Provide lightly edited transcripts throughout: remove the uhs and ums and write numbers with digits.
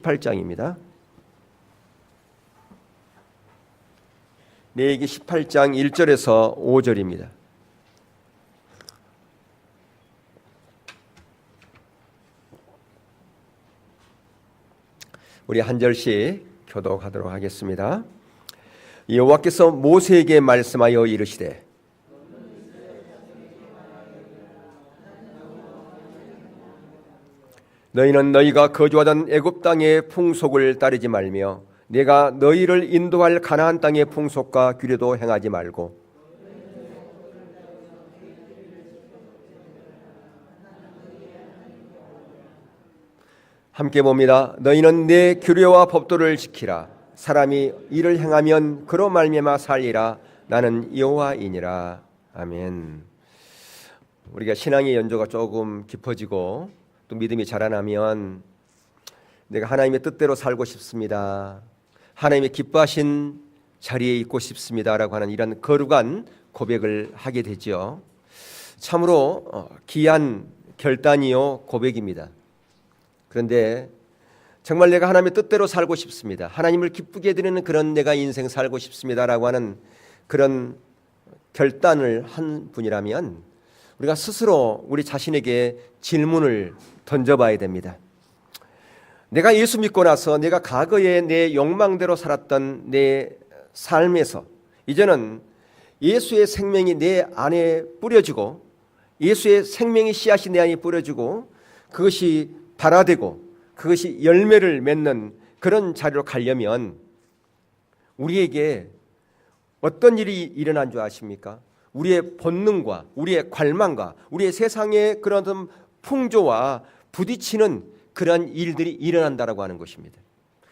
18장입니다. 레위기 18장 1절에서 5절입니다. 우리 한 절씩 교독하도록 하겠습니다. 여호와께서 모세에게 말씀하여 이르시되 너희는 너희가 거주하던 애굽 땅의 풍속을 따르지 말며 내가 너희를 인도할 가나안 땅의 풍속과 규례도 행하지 말고 함께 봅니다. 너희는 내 규례와 법도를 지키라. 사람이 이를 행하면 그로 말미암아 살리라. 나는 여호와이니라. 아멘. 우리가 신앙의 연조가 조금 깊어지고 또 믿음이 자라나면 내가 하나님의 뜻대로 살고 싶습니다. 하나님의 기뻐하신 자리에 있고 싶습니다라고 하는 이런 거룩한 고백을 하게 되죠. 참으로 귀한 결단이요 고백입니다. 그런데 정말 내가 하나님의 뜻대로 살고 싶습니다. 하나님을 기쁘게 드리는 그런 내가 인생 살고 싶습니다라고 하는 그런 결단을 한 분이라면 우리가 스스로 우리 자신에게 질문을 던져봐야 됩니다. 내가 예수 믿고 나서 내가 과거에 내 욕망대로 살았던 내 삶에서 이제는 예수의 생명이 내 안에 뿌려지고 예수의 생명의 씨앗이 내 안에 뿌려지고 그것이 발화되고 그것이 열매를 맺는 그런 자리로 가려면 우리에게 어떤 일이 일어난 줄 아십니까? 우리의 본능과 우리의 관망과 우리의 세상의 그런 풍조와 부딪히는 그런 일들이 일어난다라고 하는 것입니다.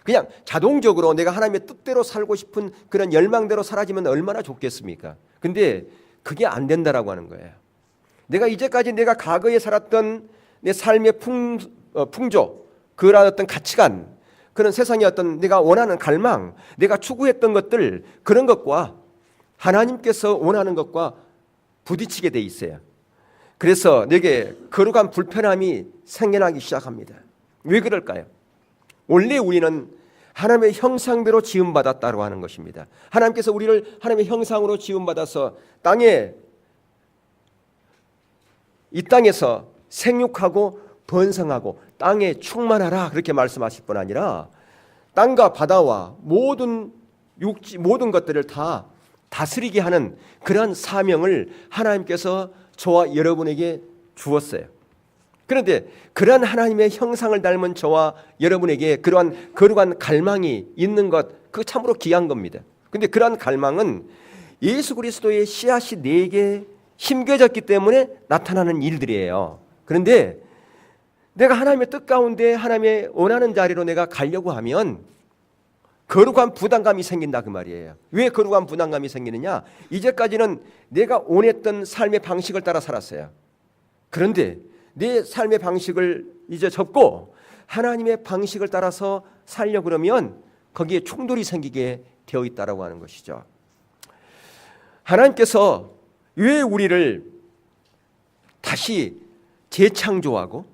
그냥 자동적으로 내가 하나님의 뜻대로 살고 싶은 그런 열망대로 사라지면 얼마나 좋겠습니까? 근데 그게 안 된다라고 하는 거예요. 내가 이제까지 내가 과거에 살았던 내 삶의 풍조, 그런 어떤 가치관, 그런 세상의 어떤 내가 원하는 갈망, 내가 추구했던 것들, 그런 것과 하나님께서 원하는 것과 부딪히게 돼 있어요. 그래서 내게 거룩한 불편함이 생겨나기 시작합니다. 왜 그럴까요? 원래 우리는 하나님의 형상대로 지음받았다고 하는 것입니다. 하나님께서 우리를 하나님의 형상으로 지음받아서 이 땅에서 생육하고 번성하고 땅에 충만하라 그렇게 말씀하실 뿐 아니라 땅과 바다와 모든 것들을 다 다스리게 하는 그러한 사명을 하나님께서 저와 여러분에게 주었어요. 그런데 그러한 하나님의 형상을 닮은 저와 여러분에게 그러한 거룩한 갈망이 있는 것, 그거 참으로 귀한 겁니다. 그런데 그러한 갈망은 예수 그리스도의 씨앗이 내게 심겨졌기 때문에 나타나는 일들이에요. 그런데 내가 하나님의 뜻 가운데 하나님의 원하는 자리로 내가 가려고 하면 거룩한 부담감이 생긴다 그 말이에요. 왜 거룩한 부담감이 생기느냐? 이제까지는 내가 원했던 삶의 방식을 따라 살았어요. 그런데 내 삶의 방식을 이제 접고 하나님의 방식을 따라서 살려고 그러면 거기에 충돌이 생기게 되어 있다라고 하는 것이죠. 하나님께서 왜 우리를 다시 재창조하고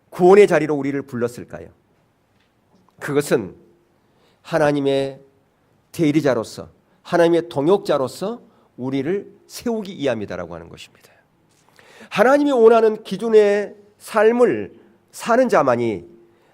구원의 자리로 우리를 불렀을까요? 그것은 하나님의 대리자로서 하나님의 동역자로서 우리를 세우기 위함이다라고 하는 것입니다. 하나님이 원하는 기준의 삶을 사는 자만이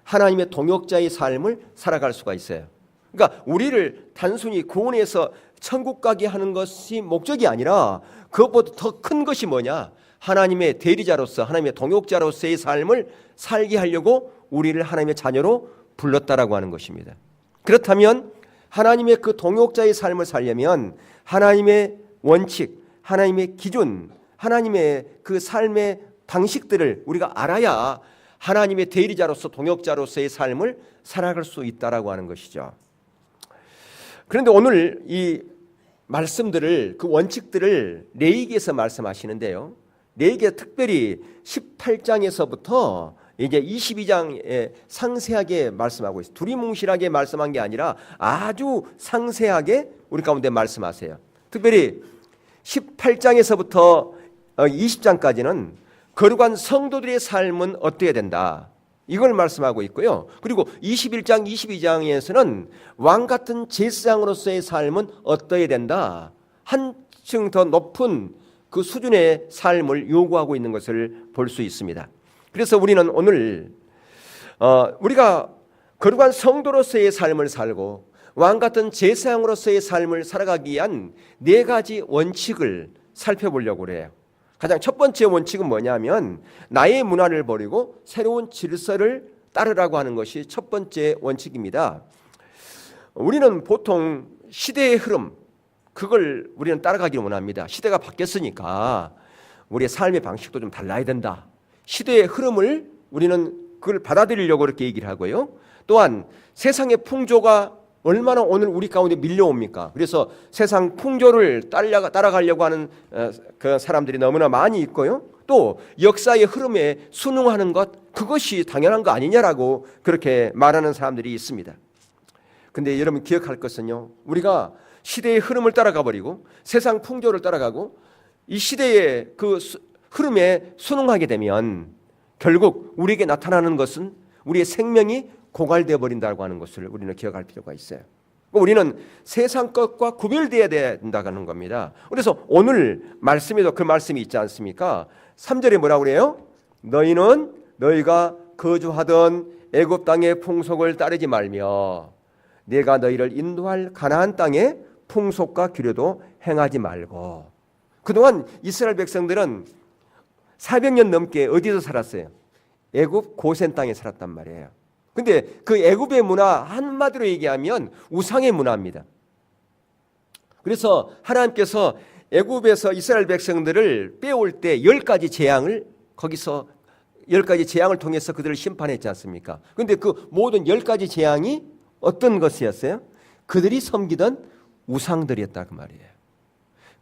하나님의 동역자의 삶을 살아갈 수가 있어요. 그러니까 우리를 단순히 구원해서 천국 가게 하는 것이 목적이 아니라 그것보다 더 큰 것이 뭐냐? 하나님의 대리자로서 하나님의 동역자로서의 삶을 살게 하려고 우리를 하나님의 자녀로 불렀다라고 하는 것입니다. 그렇다면 하나님의 그 동역자의 삶을 살려면 하나님의 원칙, 하나님의 기준, 하나님의 그 삶의 방식들을 우리가 알아야 하나님의 대리자로서 동역자로서의 삶을 살아갈 수 있다라고 하는 것이죠. 그런데 오늘 이 말씀들을 그 원칙들을 레위기에서 말씀하시는데요. 레위기에 특별히 18장에서부터 이제 22장에 상세하게 말씀하고 있어요. 두리뭉실하게 말씀한 게 아니라 아주 상세하게 우리 가운데 말씀하세요. 특별히 18장에서부터 20장까지는 거룩한 성도들의 삶은 어떻게 된다? 이걸 말씀하고 있고요. 그리고 21장, 22장에서는 왕 같은 제사장으로서의 삶은 어떠해야 된다. 한층 더 높은 그 수준의 삶을 요구하고 있는 것을 볼 수 있습니다. 그래서 우리는 오늘 우리가 거룩한 성도로서의 삶을 살고 왕 같은 제사장으로서의 삶을 살아가기 위한 4가지 원칙을 살펴보려고 그래요. 가장 첫 번째 원칙은 뭐냐면 나의 문화를 버리고 새로운 질서를 따르라고 하는 것이 첫 번째 원칙입니다. 우리는 보통 시대의 흐름, 그걸 우리는 따라가기를 원합니다. 시대가 바뀌었으니까 우리의 삶의 방식도 좀 달라야 된다. 시대의 흐름을 우리는 그걸 받아들이려고 그렇게 얘기를 하고요. 또한 세상의 풍조가 얼마나 오늘 우리 가운데 밀려옵니까? 그래서 세상 풍조를 따라가려고 하는 그 사람들이 너무나 많이 있고요. 또 역사의 흐름에 순응하는 것, 그것이 당연한 거 아니냐라고 그렇게 말하는 사람들이 있습니다. 근데 여러분 기억할 것은요, 우리가 시대의 흐름을 따라가 버리고 세상 풍조를 따라가고 이 시대의 그 흐름에 순응하게 되면 결국 우리에게 나타나는 것은 우리의 생명이 고갈되어 버린다고 하는 것을 우리는 기억할 필요가 있어요. 우리는 세상 것과 구별되어야 된다는 겁니다. 그래서 오늘 말씀에도 그 말씀이 있지 않습니까? 3절에 뭐라고 그래요? 너희는 너희가 거주하던 애굽 땅의 풍속을 따르지 말며 내가 너희를 인도할 가나안 땅의 풍속과 규례도 행하지 말고. 그동안 이스라엘 백성들은 400년 넘게 어디서 살았어요? 애굽 고센 땅에 살았단 말이에요. 근데 그 애굽의 문화 한마디로 얘기하면 우상의 문화입니다. 그래서 하나님께서 애굽에서 이스라엘 백성들을 빼올 때 10가지 재앙을 거기서 10가지 재앙을 통해서 그들을 심판했지 않습니까? 그런데 그 모든 10가지 재앙이 어떤 것이었어요? 그들이 섬기던 우상들이었다 그 말이에요.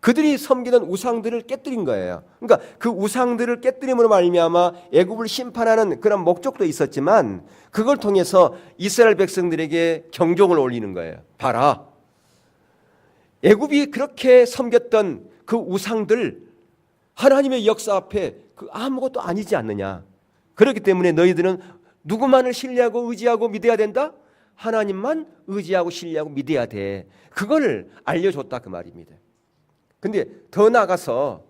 그들이 섬기던 우상들을 깨뜨린 거예요. 그러니까 그 우상들을 깨뜨림으로 말미암아 애굽을 심판하는 그런 목적도 있었지만 그걸 통해서 이스라엘 백성들에게 경종을 울리는 거예요. 봐라, 애굽이 그렇게 섬겼던 그 우상들 하나님의 역사 앞에 그 아무것도 아니지 않느냐. 그렇기 때문에 너희들은 누구만을 신뢰하고 의지하고 믿어야 된다? 하나님만 의지하고 신뢰하고 믿어야 돼. 그걸 알려줬다 그 말입니다. 근데 더 나아가서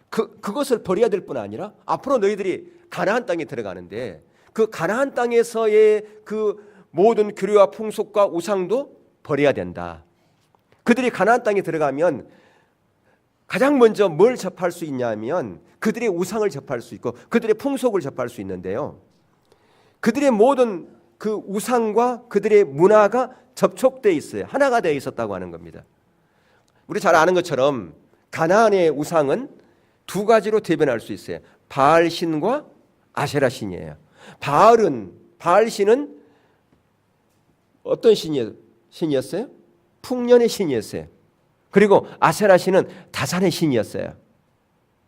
그것을 버려야 될 뿐 아니라 앞으로 너희들이 가나안 땅에 들어가는데 그 가나안 땅에서의 그 모든 규례와 풍속과 우상도 버려야 된다. 그들이 가나안 땅에 들어가면 가장 먼저 뭘 접할 수 있냐면 그들의 우상을 접할 수 있고 그들의 풍속을 접할 수 있는데요. 그들의 모든 그 우상과 그들의 문화가 접촉되어 있어요. 하나가 되어 있었다고 하는 겁니다. 우리 잘 아는 것처럼 가나안의 우상은 2가지로 대변할 수 있어요. 바알 신과 아세라 신이에요. 바알 신은 어떤 신이었어요? 풍년의 신이었어요. 그리고 아세라 신은 다산의 신이었어요.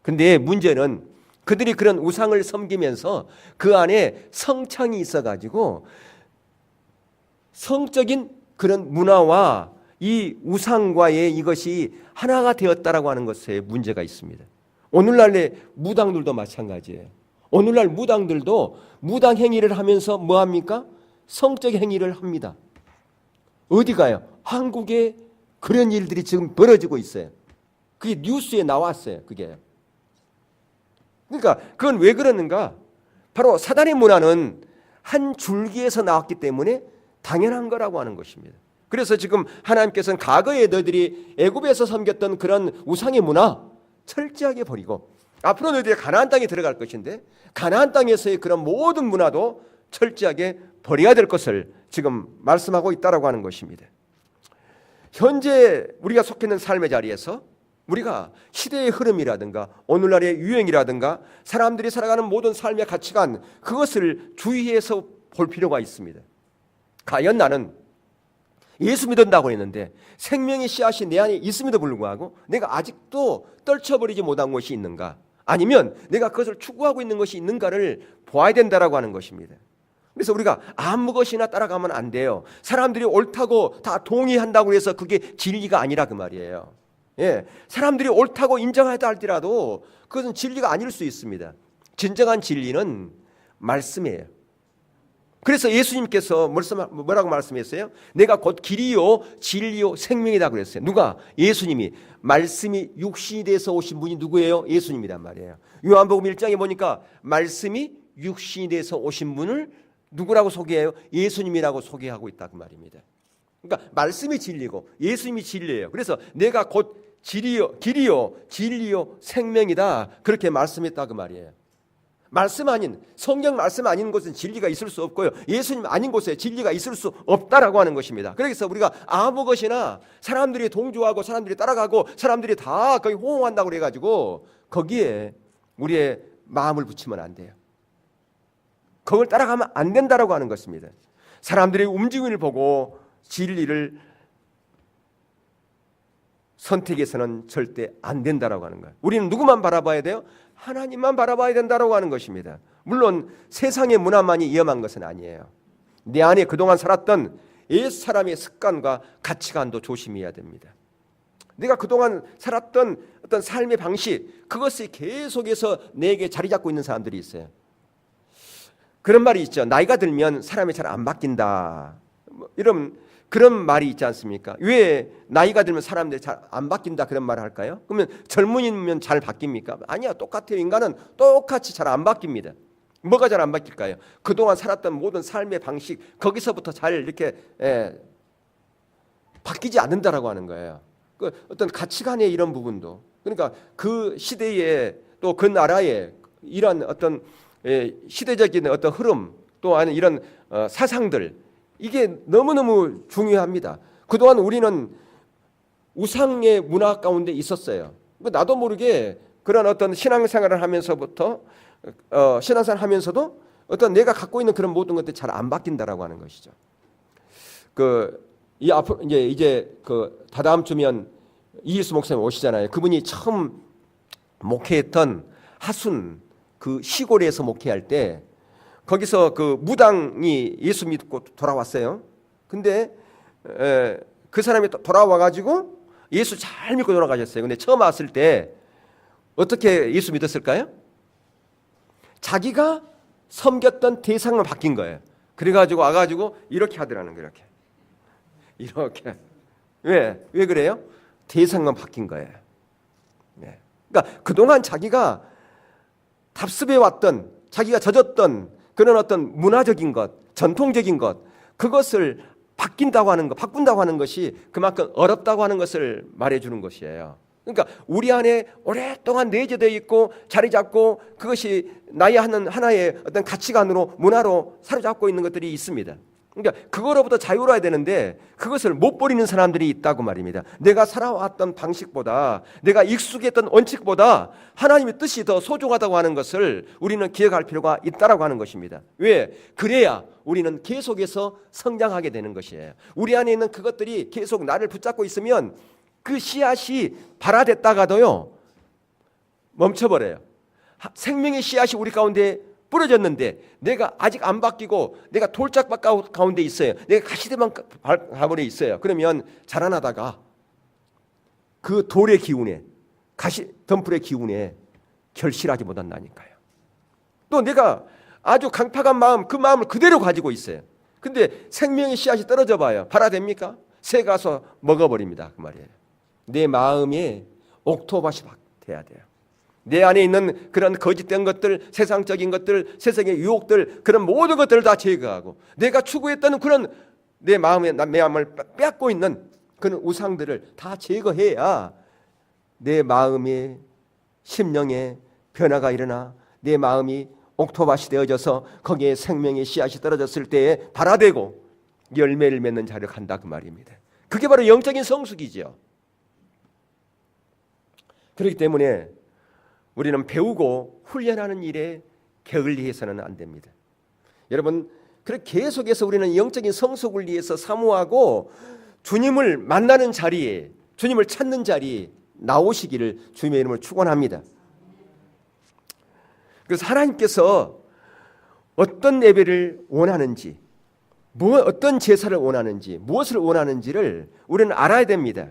근데 문제는 그들이 그런 우상을 섬기면서 그 안에 성창이 있어가지고 성적인 그런 문화와 이 우상과의 이것이 하나가 되었다라고 하는 것에 문제가 있습니다. 오늘날의 무당들도 마찬가지예요. 오늘날 무당들도 무당 행위를 하면서 뭐 합니까? 성적 행위를 합니다. 어디 가요? 한국에 그런 일들이 지금 벌어지고 있어요. 그게 뉴스에 나왔어요. 그게. 그러니까 그건 왜 그러는가? 바로 사단의 문화는 한 줄기에서 나왔기 때문에 당연한 거라고 하는 것입니다. 그래서 지금 하나님께서는 과거에 너희들이 애굽에서 섬겼던 그런 우상의 문화 철저하게 버리고 앞으로 너희들이 가나안 땅에 들어갈 것인데 가나안 땅에서의 그런 모든 문화도 철저하게 버려야 될 것을 지금 말씀하고 있다라고 하는 것입니다. 현재 우리가 속해 있는 삶의 자리에서 우리가 시대의 흐름이라든가 오늘날의 유행이라든가 사람들이 살아가는 모든 삶의 가치관 그것을 주의해서 볼 필요가 있습니다. 과연 나는 예수 믿는다고 했는데 생명의 씨앗이 내 안에 있음에도 불구하고 내가 아직도 떨쳐버리지 못한 것이 있는가? 아니면 내가 그것을 추구하고 있는 것이 있는가를 보아야 된다라고 하는 것입니다. 그래서 우리가 아무 것이나 따라가면 안 돼요. 사람들이 옳다고 다 동의한다고 해서 그게 진리가 아니라 그 말이에요. 예, 사람들이 옳다고 인정하다 할지라도 그것은 진리가 아닐 수 있습니다. 진정한 진리는 말씀이에요. 그래서 예수님께서 뭐라고 말씀했어요? 내가 곧 길이요 진리요 생명이다 그랬어요. 누가? 예수님이. 말씀이 육신이 돼서 오신 분이 누구예요? 예수님이란 말이에요. 요한복음 1장에 보니까 말씀이 육신이 돼서 오신 분을 누구라고 소개해요? 예수님이라고 소개하고 있다 그 말입니다. 그러니까 말씀이 진리고 예수님이 진리예요. 그래서 내가 곧 길이요 진리요 생명이다 그렇게 말씀했다 그 말이에요. 말씀 아닌, 성경 말씀 아닌 곳은 진리가 있을 수 없고요, 예수님 아닌 곳에 진리가 있을 수 없다라고 하는 것입니다. 그래서 우리가 아무 것이나 사람들이 동조하고 사람들이 따라가고 사람들이 다 거의 호응한다고 그래가지고 거기에 우리의 마음을 붙이면 안 돼요. 그걸 따라가면 안 된다라고 하는 것입니다. 사람들의 움직임을 보고 진리를 선택해서는 절대 안 된다라고 하는 거예요. 우리는 누구만 바라봐야 돼요? 하나님만 바라봐야 된다라고 하는 것입니다. 물론 세상의 문화만이 위험한 것은 아니에요. 내 안에 그동안 살았던 옛 사람의 습관과 가치관도 조심해야 됩니다. 내가 그동안 살았던 어떤 삶의 방식, 그것이 계속해서 내게 자리 잡고 있는 사람들이 있어요. 그런 말이 있죠. 나이가 들면 사람이 잘 안 바뀐다, 이런 그런 말이 있지 않습니까? 왜 나이가 들면 사람들이 잘 안 바뀐다 그런 말을 할까요? 그러면 젊은이면 잘 바뀝니까? 아니야, 똑같아요. 인간은 똑같이 잘 안 바뀝니다. 뭐가 잘 안 바뀔까요? 그동안 살았던 모든 삶의 방식, 거기서부터 잘 이렇게 바뀌지 않는다라고 하는 거예요. 그 어떤 가치관의 이런 부분도, 그러니까 그 시대에 또 그 나라의 이런 어떤 시대적인 어떤 흐름, 또 아니면 이런 사상들, 이게 너무너무 중요합니다. 그동안 우리는 우상의 문화 가운데 있었어요. 나도 모르게 그런 어떤 신앙생활을 하면서부터 신앙생활을 하면서도 어떤 내가 갖고 있는 그런 모든 것들이 잘 안 바뀐다라고 하는 것이죠. 이 앞으로 이제 다다음 주면 이일수 목사님 오시잖아요. 그분이 처음 목회했던 하순 그 시골에서 목회할 때 거기서 그 무당이 예수 믿고 돌아왔어요. 근데 그 사람이 돌아와가지고 예수 잘 믿고 돌아가셨어요. 근데 처음 왔을 때 어떻게 예수 믿었을까요? 자기가 섬겼던 대상만 바뀐 거예요. 그래가지고 와가지고 이렇게 하더라는 거예요. 이렇게. 왜 그래요? 대상만 바뀐 거예요. 네. 그러니까 그동안 자기가 답습해왔던, 자기가 젖었던 그런 어떤 문화적인 것, 전통적인 것, 그것을 바뀐다고 하는 것, 바꾼다고 하는 것이 그만큼 어렵다고 하는 것을 말해주는 것이에요. 그러니까 우리 안에 오랫동안 내재되어 있고 자리 잡고 그것이 나의 하나의 어떤 가치관으로, 문화로 사로잡고 있는 것들이 있습니다. 그러니까 그거로부터 자유로워야 되는데 그것을 못 버리는 사람들이 있다고 말입니다. 내가 살아왔던 방식보다, 내가 익숙했던 원칙보다 하나님의 뜻이 더 소중하다고 하는 것을 우리는 기억할 필요가 있다라고 하는 것입니다. 왜? 그래야 우리는 계속해서 성장하게 되는 것이에요. 우리 안에 있는 그것들이 계속 나를 붙잡고 있으면 그 씨앗이 발화됐다가도요 멈춰버려요. 생명의 씨앗이 우리 가운데 부러졌는데 내가 아직 안 바뀌고 내가 돌짝밭 가운데 있어요. 내가 가시대만 가물에 있어요. 그러면 자라나다가 그 돌의 기운에, 덤불의 기운에 결실하지 못한다니까요. 또 내가 아주 강팍한 마음, 그 마음을 그대로 가지고 있어요. 근데 생명의 씨앗이 떨어져 봐요. 발화됩니까? 새 가서 먹어버립니다. 그 말이에요. 내 마음에 옥토밭이 돼야 돼요. 내 안에 있는 그런 거짓된 것들, 세상적인 것들, 세상의 유혹들, 그런 모든 것들을 다 제거하고 내가 추구했던 그런 내 마음을 빼앗고 있는 그런 우상들을 다 제거해야 내 마음의 심령에 변화가 일어나 내 마음이 옥토밭이 되어져서 거기에 생명의 씨앗이 떨어졌을 때에 발화되고 열매를 맺는 자를 간다 그 말입니다. 그게 바로 영적인 성숙이죠. 그렇기 때문에 우리는 배우고 훈련하는 일에 게을리해서는 안 됩니다. 여러분, 그렇게 계속해서 우리는 영적인 성숙을 위해서 사모하고 주님을 만나는 자리에, 주님을 찾는 자리에 나오시기를 주님의 이름으로 축원합니다. 그래서 하나님께서 어떤 예배를 원하는지, 어떤 제사를 원하는지, 무엇을 원하는지를 우리는 알아야 됩니다.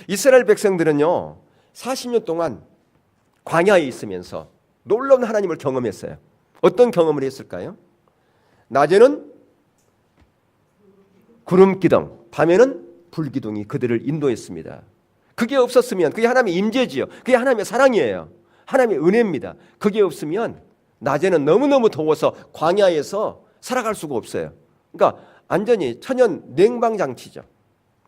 이스라엘 백성들은요 40년 동안 광야에 있으면서 놀라운 하나님을 경험했어요. 어떤 경험을 했을까요? 낮에는 구름 기둥, 밤에는 불 기둥이 그들을 인도했습니다. 그게 없었으면, 그게 하나님의 임재지요. 그게 하나님의 사랑이에요. 하나님의 은혜입니다. 그게 없으면 낮에는 너무너무 더워서 광야에서 살아갈 수가 없어요. 그러니까 완전히 천연 냉방 장치죠.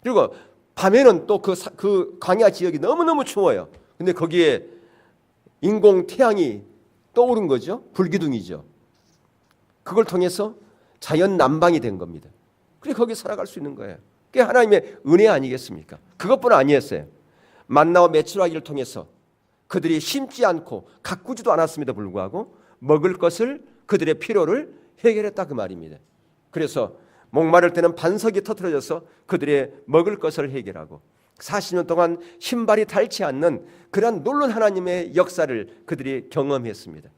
그리고 밤에는 또 그 광야 지역이 너무너무 추워요. 근데 거기에 인공 태양이 떠오른 거죠. 불기둥이죠. 그걸 통해서 자연 난방이 된 겁니다. 그래 거기 살아갈 수 있는 거예요. 그게 하나님의 은혜 아니겠습니까? 그것뿐 아니었어요. 만나와 메추라기를 통해서 그들이 심지 않고 가꾸지도 않았음에도 불구하고 먹을 것을, 그들의 필요를 해결했다 그 말입니다. 그래서 목마를 때는 반석이 터뜨려져서 그들의 먹을 것을 해결하고 40년 동안 신발이 닳지 않는 그러한 놀라운 하나님의 역사를 그들이 경험했습니다.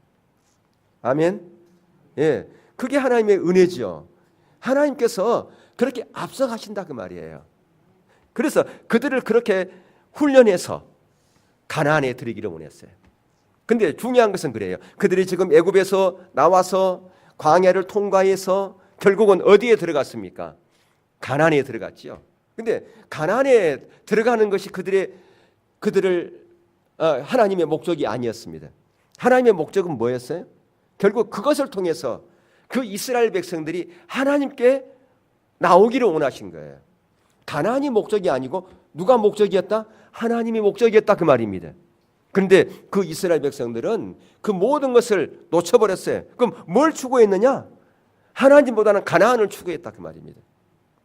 아멘. 예, 그게 하나님의 은혜죠. 하나님께서 그렇게 앞서가신다 그 말이에요. 그래서 그들을 그렇게 훈련해서 가나안에 들이기를 원했어요. 근데 중요한 것은 그래요. 그들이 지금 애굽에서 나와서 광야를 통과해서 결국은 어디에 들어갔습니까? 가나안에 들어갔죠. 근데 가나안에 들어가는 것이 그들을 하나님의 목적이 아니었습니다. 하나님의 목적은 뭐였어요? 결국 그것을 통해서 그 이스라엘 백성들이 하나님께 나오기를 원하신 거예요. 가나안이 목적이 아니고 누가 목적이었다? 하나님이 목적이었다 그 말입니다. 그런데 그 이스라엘 백성들은 그 모든 것을 놓쳐버렸어요. 그럼 뭘 추구했느냐? 하나님보다는 가나안을 추구했다 그 말입니다.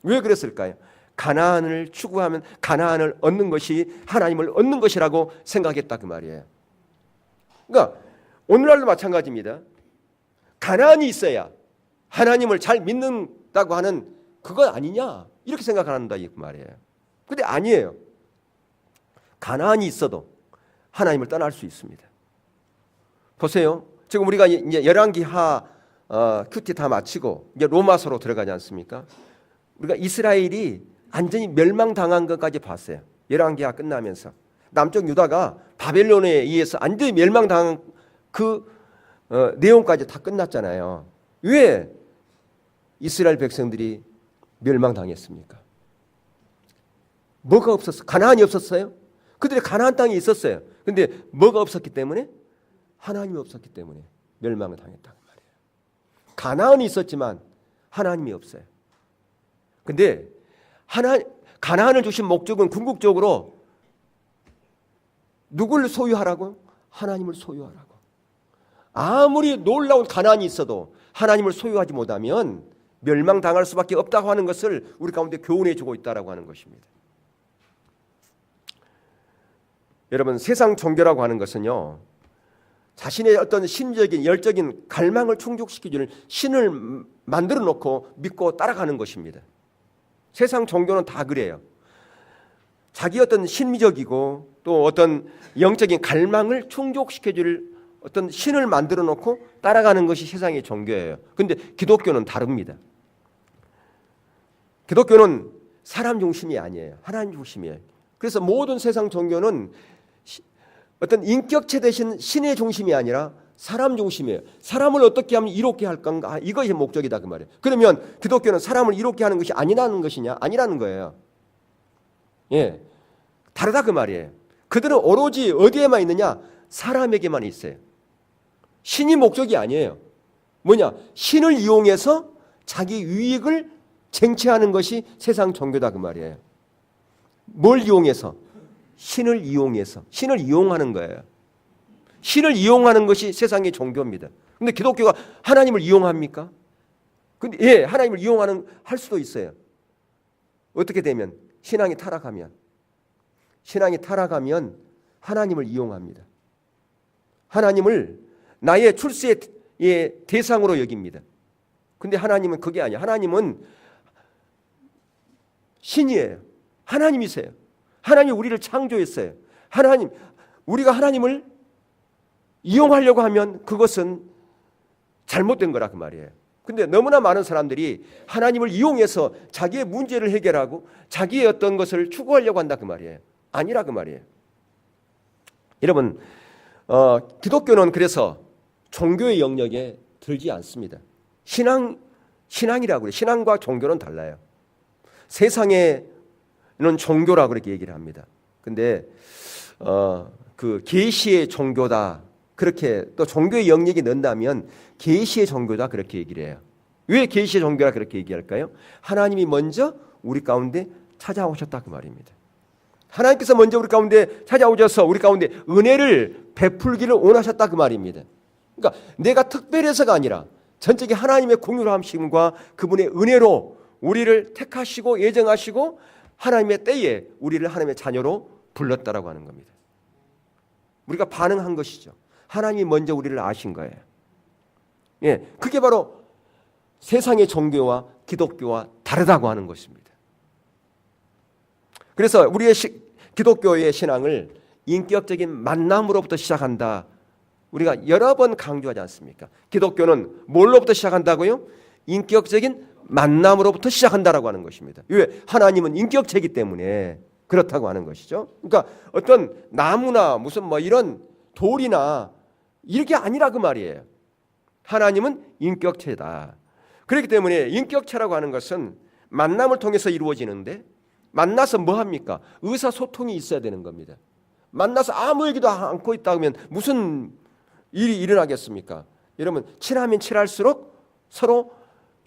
왜 그랬을까요? 가나안을 추구하면 가나안을 얻는 것이 하나님을 얻는 것이라고 생각했다 그 말이에요. 그러니까 오늘날도 마찬가지입니다. 가나안이 있어야 하나님을 잘 믿는다고 하는 그거 아니냐 이렇게 생각한다 이 말이에요. 근데 아니에요. 가나안이 있어도 하나님을 떠날 수 있습니다. 보세요. 지금 우리가 이제 열왕기하 큐티 다 마치고 이제 로마서로 들어가지 않습니까? 우리가 이스라엘이 완전히 멸망당한 것까지 봤어요. 열왕기하 끝나면서 남쪽 유다가 바벨론에 의해서 완전히 멸망당한 그 내용까지 다 끝났잖아요. 왜 이스라엘 백성들이 멸망당했습니까? 뭐가 없었어요? 가나안이 없었어요? 그들이 가나안 땅에 있었어요. 근데 뭐가 없었기 때문에? 하나님이 없었기 때문에 멸망을 당했다는 말이에요. 가나안이 있었지만 하나님이 없어요. 근데 가나안을 주신 목적은 궁극적으로 누구를 소유하라고? 하나님을 소유하라고. 아무리 놀라운 가나안이 있어도 하나님을 소유하지 못하면 멸망당할 수밖에 없다고 하는 것을 우리 가운데 교훈해 주고 있다고 하는 것입니다. 여러분, 세상 종교라고 하는 것은요, 자신의 어떤 심적인 열적인 갈망을 충족시켜주는 신을 만들어 놓고 믿고 따라가는 것입니다. 세상 종교는 다 그래요. 자기 어떤 심리적이고 또 어떤 영적인 갈망을 충족시켜줄 어떤 신을 만들어 놓고 따라가는 것이 세상의 종교예요. 그런데 기독교는 다릅니다. 기독교는 사람 중심이 아니에요. 하나님 중심이에요. 그래서 모든 세상 종교는 어떤 인격체 대신 신의 중심이 아니라 사람 중심이에요. 사람을 어떻게 하면 이롭게 할 건가? 이것이 목적이다 그 말이에요. 그러면 기독교는 사람을 이롭게 하는 것이 아니라는 것이냐? 아니라는 거예요. 예, 다르다 그 말이에요. 그들은 오로지 어디에만 있느냐? 사람에게만 있어요. 신이 목적이 아니에요. 뭐냐? 신을 이용해서 자기 유익을 쟁취하는 것이 세상 종교다 그 말이에요. 뭘 이용해서? 신을 이용해서. 신을 이용하는 거예요. 신을 이용하는 것이 세상의 종교입니다. 근데 기독교가 하나님을 이용합니까? 근데 예, 하나님을 할 수도 있어요. 어떻게 되면? 신앙이 타락하면 하나님을 이용합니다. 하나님을 나의 출세의 대상으로 여깁니다. 근데 하나님은 그게 아니에요. 하나님은 신이에요. 하나님이세요. 하나님이 우리를 창조했어요. 우리가 하나님을 이용하려고 하면 그것은 잘못된 거라 그 말이에요. 근데 너무나 많은 사람들이 하나님을 이용해서 자기의 문제를 해결하고 자기의 어떤 것을 추구하려고 한다 그 말이에요. 아니라 그 말이에요. 여러분, 기독교는 그래서 종교의 영역에 들지 않습니다. 신앙이라고 해요. 신앙과 종교는 달라요. 세상에는 종교라 그렇게 얘기를 합니다. 근데 그 계시의 종교다, 그렇게 또 종교의 영역이 넣는다면 계시의 종교다 그렇게 얘기를 해요. 왜 계시의 종교라 그렇게 얘기할까요? 하나님이 먼저 우리 가운데 찾아오셨다 그 말입니다. 하나님께서 먼저 우리 가운데 찾아오셔서 우리 가운데 은혜를 베풀기를 원하셨다 그 말입니다. 그러니까 내가 특별해서가 아니라 전적인 하나님의 공유함심과 그분의 은혜로 우리를 택하시고 예정하시고 하나님의 때에 우리를 하나님의 자녀로 불렀다라고 하는 겁니다. 우리가 반응한 것이죠. 하나님이 먼저 우리를 아신 거예요. 예, 그게 바로 세상의 종교와 기독교와 다르다고 하는 것입니다. 그래서 우리의 기독교의 신앙을 인격적인 만남으로부터 시작한다. 우리가 여러 번 강조하지 않습니까? 기독교는 뭘로부터 시작한다고요? 인격적인 만남으로부터 시작한다라고 하는 것입니다. 왜? 하나님은 인격체이기 때문에 그렇다고 하는 것이죠. 그러니까 어떤 나무나 무슨 뭐 이런 돌이나 이게 아니라 그 말이에요. 하나님은 인격체다. 그렇기 때문에 인격체라고 하는 것은 만남을 통해서 이루어지는데 만나서 뭐 합니까? 의사소통이 있어야 되는 겁니다. 만나서 아무 얘기도 않고 있다 하면 무슨 일이 일어나겠습니까? 여러분, 친하면 친할수록 서로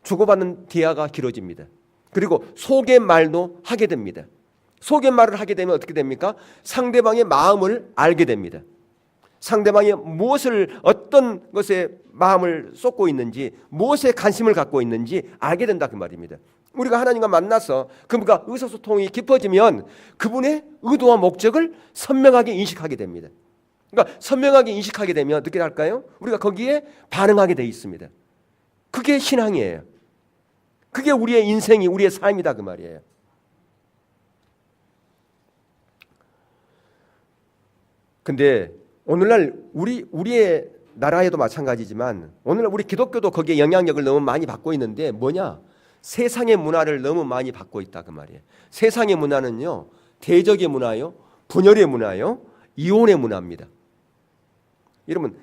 주고받는 대화가 길어집니다. 그리고 속의말도 하게 됩니다. 속의말을 하게 되면 어떻게 됩니까? 상대방의 마음을 알게 됩니다. 상대방이 무엇을 어떤 것에 마음을 쏟고 있는지 무엇에 관심을 갖고 있는지 알게 된다 그 말입니다. 우리가 하나님과 만나서 그분과 의사소통이 깊어지면 그분의 의도와 목적을 선명하게 인식하게 됩니다. 그러니까 선명하게 인식하게 되면 어떻게 할까요? 우리가 거기에 반응하게 돼 있습니다. 그게 신앙이에요. 그게 우리의 인생이 우리의 삶이다 그 말이에요. 근데 오늘날 우리의 나라에도 마찬가지지만 오늘날 우리 기독교도 거기에 영향력을 너무 많이 받고 있는데 뭐냐? 세상의 문화를 너무 많이 받고 있다 그 말이에요. 세상의 문화는요, 대적의 문화요, 분열의 문화요, 이혼의 문화입니다. 여러분,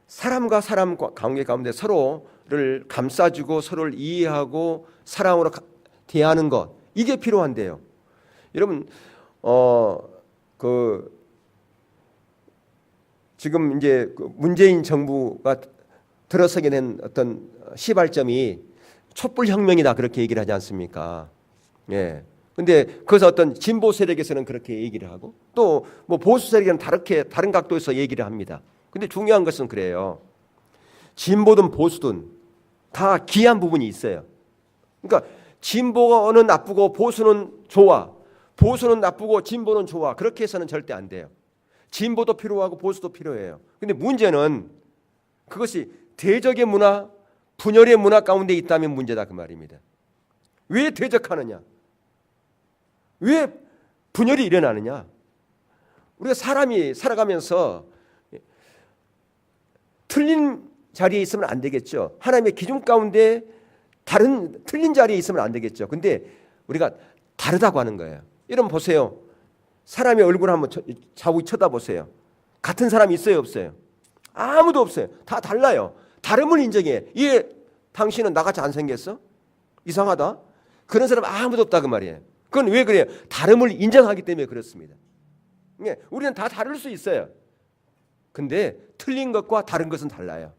사람과 사람 관계 가운데 서로를 감싸주고 서로를 이해하고 사랑으로 대하는 것, 이게 필요한데요. 여러분, 지금 이제 문재인 정부가 들어서게 된 어떤 시발점이 촛불혁명이다 그렇게 얘기를 하지 않습니까? 예. 근데 그래서 어떤 진보 세력에서는 그렇게 얘기를 하고 또 뭐 보수 세력은 다른 각도에서 얘기를 합니다. 근데 중요한 것은 그래요. 진보든 보수든 다 기이한 부분이 있어요. 그러니까 진보는 나쁘고 보수는 좋아. 보수는 나쁘고 진보는 좋아. 그렇게 해서는 절대 안 돼요. 진보도 필요하고 보수도 필요해요. 근데 문제는 그것이 대적의 문화, 분열의 문화 가운데 있다면 문제다 그 말입니다. 왜 대적하느냐? 왜 분열이 일어나느냐? 우리가 사람이 살아가면서 틀린 자리에 있으면 안 되겠죠. 하나님의 기준 가운데 틀린 자리에 있으면 안 되겠죠. 근데 우리가 다르다고 하는 거예요. 여러분 보세요. 사람의 얼굴 한번 자세히 쳐다보세요. 같은 사람이 있어요, 없어요? 아무도 없어요. 다 달라요. 다름을 인정해. 예, 당신은 나같이 안 생겼어? 이상하다. 그런 사람 아무도 없다 그 말이에요. 그건 왜 그래요? 다름을 인정하기 때문에 그렇습니다. 예, 우리는 다 다를 수 있어요. 근데 틀린 것과 다른 것은 달라요.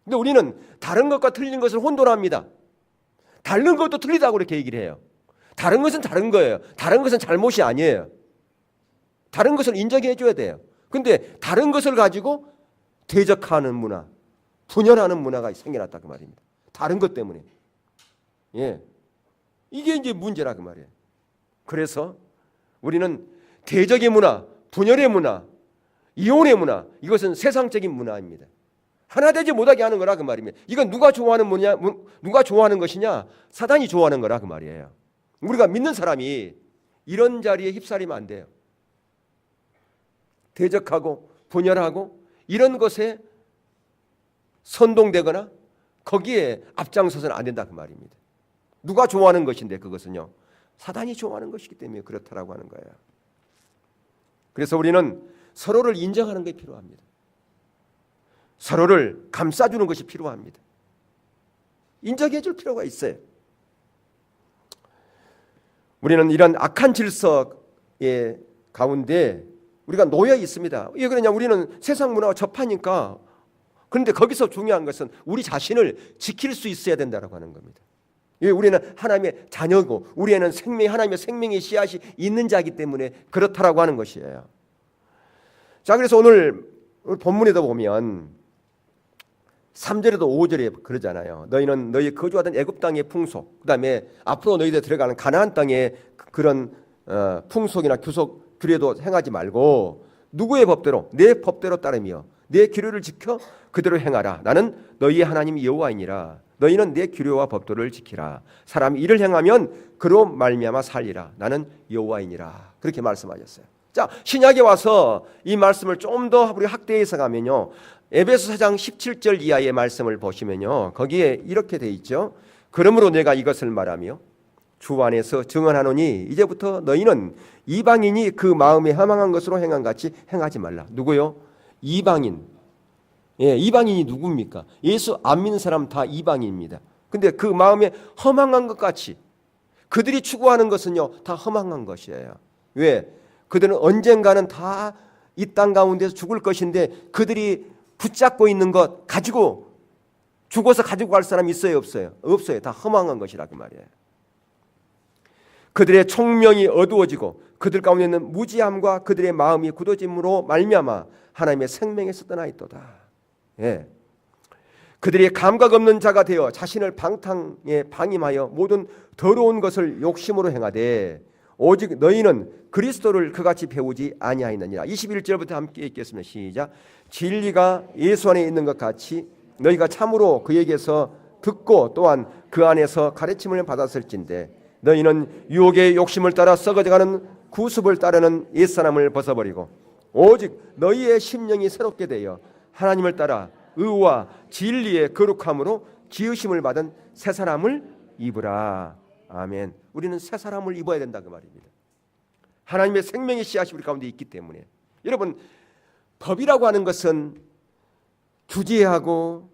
근데 우리는 다른 것과 틀린 것을 혼돈합니다. 다른 것도 틀리다고 그렇게 얘기를 해요. 다른 것은 다른 거예요. 다른 것은 잘못이 아니에요. 다른 것을 인정해 줘야 돼요. 근데 다른 것을 가지고 대적하는 문화, 분열하는 문화가 생겨났다 그 말입니다. 다른 것 때문에. 예. 이게 이제 문제라 그 말이에요. 그래서 우리는 대적의 문화, 분열의 문화, 이혼의 문화, 이것은 세상적인 문화입니다. 하나 되지 못하게 하는 거라 그 말입니다. 이건 누가 좋아하는 뭐냐, 누가 좋아하는 것이냐? 사단이 좋아하는 거라 그 말이에요. 우리가 믿는 사람이 이런 자리에 휩싸리면 안 돼요. 대적하고 분열하고 이런 것에 선동되거나 거기에 앞장서서는 안 된다 그 말입니다. 누가 좋아하는 것인데 그것은요, 사단이 좋아하는 것이기 때문에 그렇다라고 하는 거예요. 그래서 우리는 서로를 인정하는 게 필요합니다. 서로를 감싸주는 것이 필요합니다. 인정해 줄 필요가 있어요. 우리는 이런 악한 질서의 가운데 우리가 놓여 있습니다. 왜 그러냐? 우리는 세상 문화와 접하니까. 그런데 거기서 중요한 것은 우리 자신을 지킬 수 있어야 된다고 하는 겁니다. 우리는 하나님의 자녀고 우리에는 하나님의 생명의 씨앗이 있는 자이기 때문에 그렇다라고 하는 것이에요. 자, 그래서 오늘 본문에도 보면 3절에도 5절에 그러잖아요. 너희는 너희 거주하던 애굽 땅의 풍속, 그다음에 앞으로 너희들 들어가는 가나안 땅의 그런 풍속이나 규속 규례도 행하지 말고 누구의 법대로? 내 법대로 따르며 내 규례를 지켜 그대로 행하라. 나는 너희의 하나님 여호와이니라. 너희는 내 규례와 법도를 지키라. 사람이 이를 행하면 그로 말미암아 살리라. 나는 여호와이니라. 그렇게 말씀하셨어요. 자, 신약에 와서 이 말씀을 좀 더 우리 확대해서 가면요, 에베소 4장 17절 이하의 말씀을 보시면요, 거기에 이렇게 돼 있죠. 그러므로 내가 이것을 말하며 주 안에서 증언하노니 이제부터 너희는 이방인이 그 마음에 허망한 것으로 행한 같이 행하지 말라. 누구요? 이방인. 예, 이방인이 누굽니까? 예수 안 믿는 사람 다 이방인입니다. 근데 그 마음에 허망한 것 같이 그들이 추구하는 것은요, 다 허망한 것이에요. 왜? 그들은 언젠가는 다 이 땅 가운데서 죽을 것인데 그들이 붙잡고 있는 것 가지고 죽어서 가지고 갈 사람 있어요, 없어요? 없어요. 다 허망한 것이라 그 말이에요. 그들의 총명이 어두워지고 그들 가운데 있는 무지함과 그들의 마음이 굳어짐으로 말미암아 하나님의 생명에서 떠나 있도다. 예. 그들이 감각 없는 자가 되어 자신을 방탕에 방임하여 모든 더러운 것을 욕심으로 행하되 오직 너희는 그리스도를 그같이 배우지 아니하였느니라. 21절부터 함께 읽겠습니다. 시작. 진리가 예수 안에 있는 것 같이 너희가 참으로 그에게서 듣고 또한 그 안에서 가르침을 받았을진데 너희는 유혹의 욕심을 따라 썩어져가는 구습을 따르는 옛사람을 벗어버리고 오직 너희의 심령이 새롭게 되어 하나님을 따라 의와 진리의 거룩함으로 지으심을 받은 새 사람을 입으라. 아멘. 우리는 새 사람을 입어야 된다 그 말입니다. 하나님의 생명의 씨앗이 우리 가운데 있기 때문에. 여러분, 법이라고 하는 것은 규제하고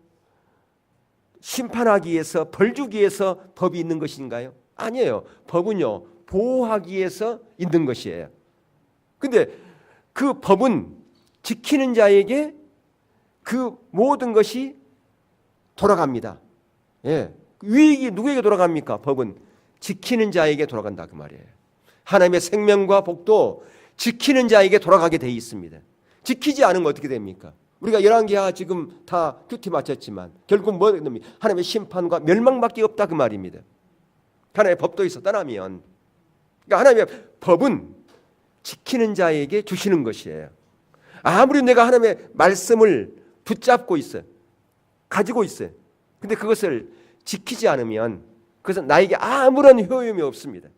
심판하기 위해서, 벌 주기 위해서 법이 있는 것인가요? 아니에요. 법은요, 보호하기 위해서 있는 것이에요. 근데 그 법은 지키는 자에게 그 모든 것이 돌아갑니다. 예. 유익이 누구에게 돌아갑니까? 법은 지키는 자에게 돌아간다 그 말이에요. 하나님의 생명과 복도 지키는 자에게 돌아가게 돼 있습니다. 지키지 않으면 어떻게 됩니까? 우리가 11개야 지금 다 큐티 마쳤지만 결국 뭐 됩니까? 하나님의 심판과 멸망밖에 없다 그 말입니다. 하나님의 법도에서 떠나면, 그러니까 하나님의 법은 지키는 자에게 주시는 것이에요. 아무리 내가 하나님의 말씀을 붙잡고 있어요, 가지고 있어요, 근데 그것을 지키지 않으면 그것은 나에게 아무런 효용이 없습니다.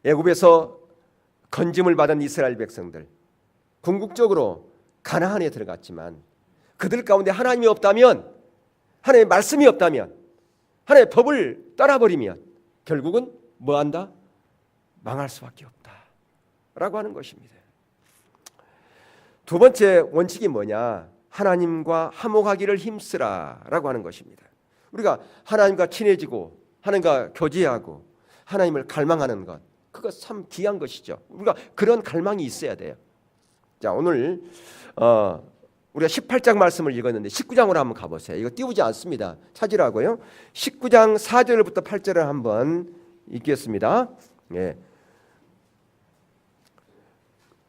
애굽에서 건짐을 받은 이스라엘 백성들, 궁극적으로 가나안에 들어갔지만 그들 가운데 하나님이 없다면, 하나님의 말씀이 없다면, 하나님의 법을 따라버리면 결국은 뭐한다? 망할 수밖에 없다라고 하는 것입니다. 두 번째 원칙이 뭐냐? 하나님과 화목하기를 힘쓰라라고 하는 것입니다. 우리가 하나님과 친해지고 하나님과 교제하고 하나님을 갈망하는 것, 그거 참 귀한 것이죠. 우리가 그런 갈망이 있어야 돼요. 자, 오늘 우리가 18장 말씀을 읽었는데 19장으로 한번 가보세요. 이거 띄우지 않습니다. 찾으라고요. 19장 4절부터 8절을 한번 읽겠습니다. 예.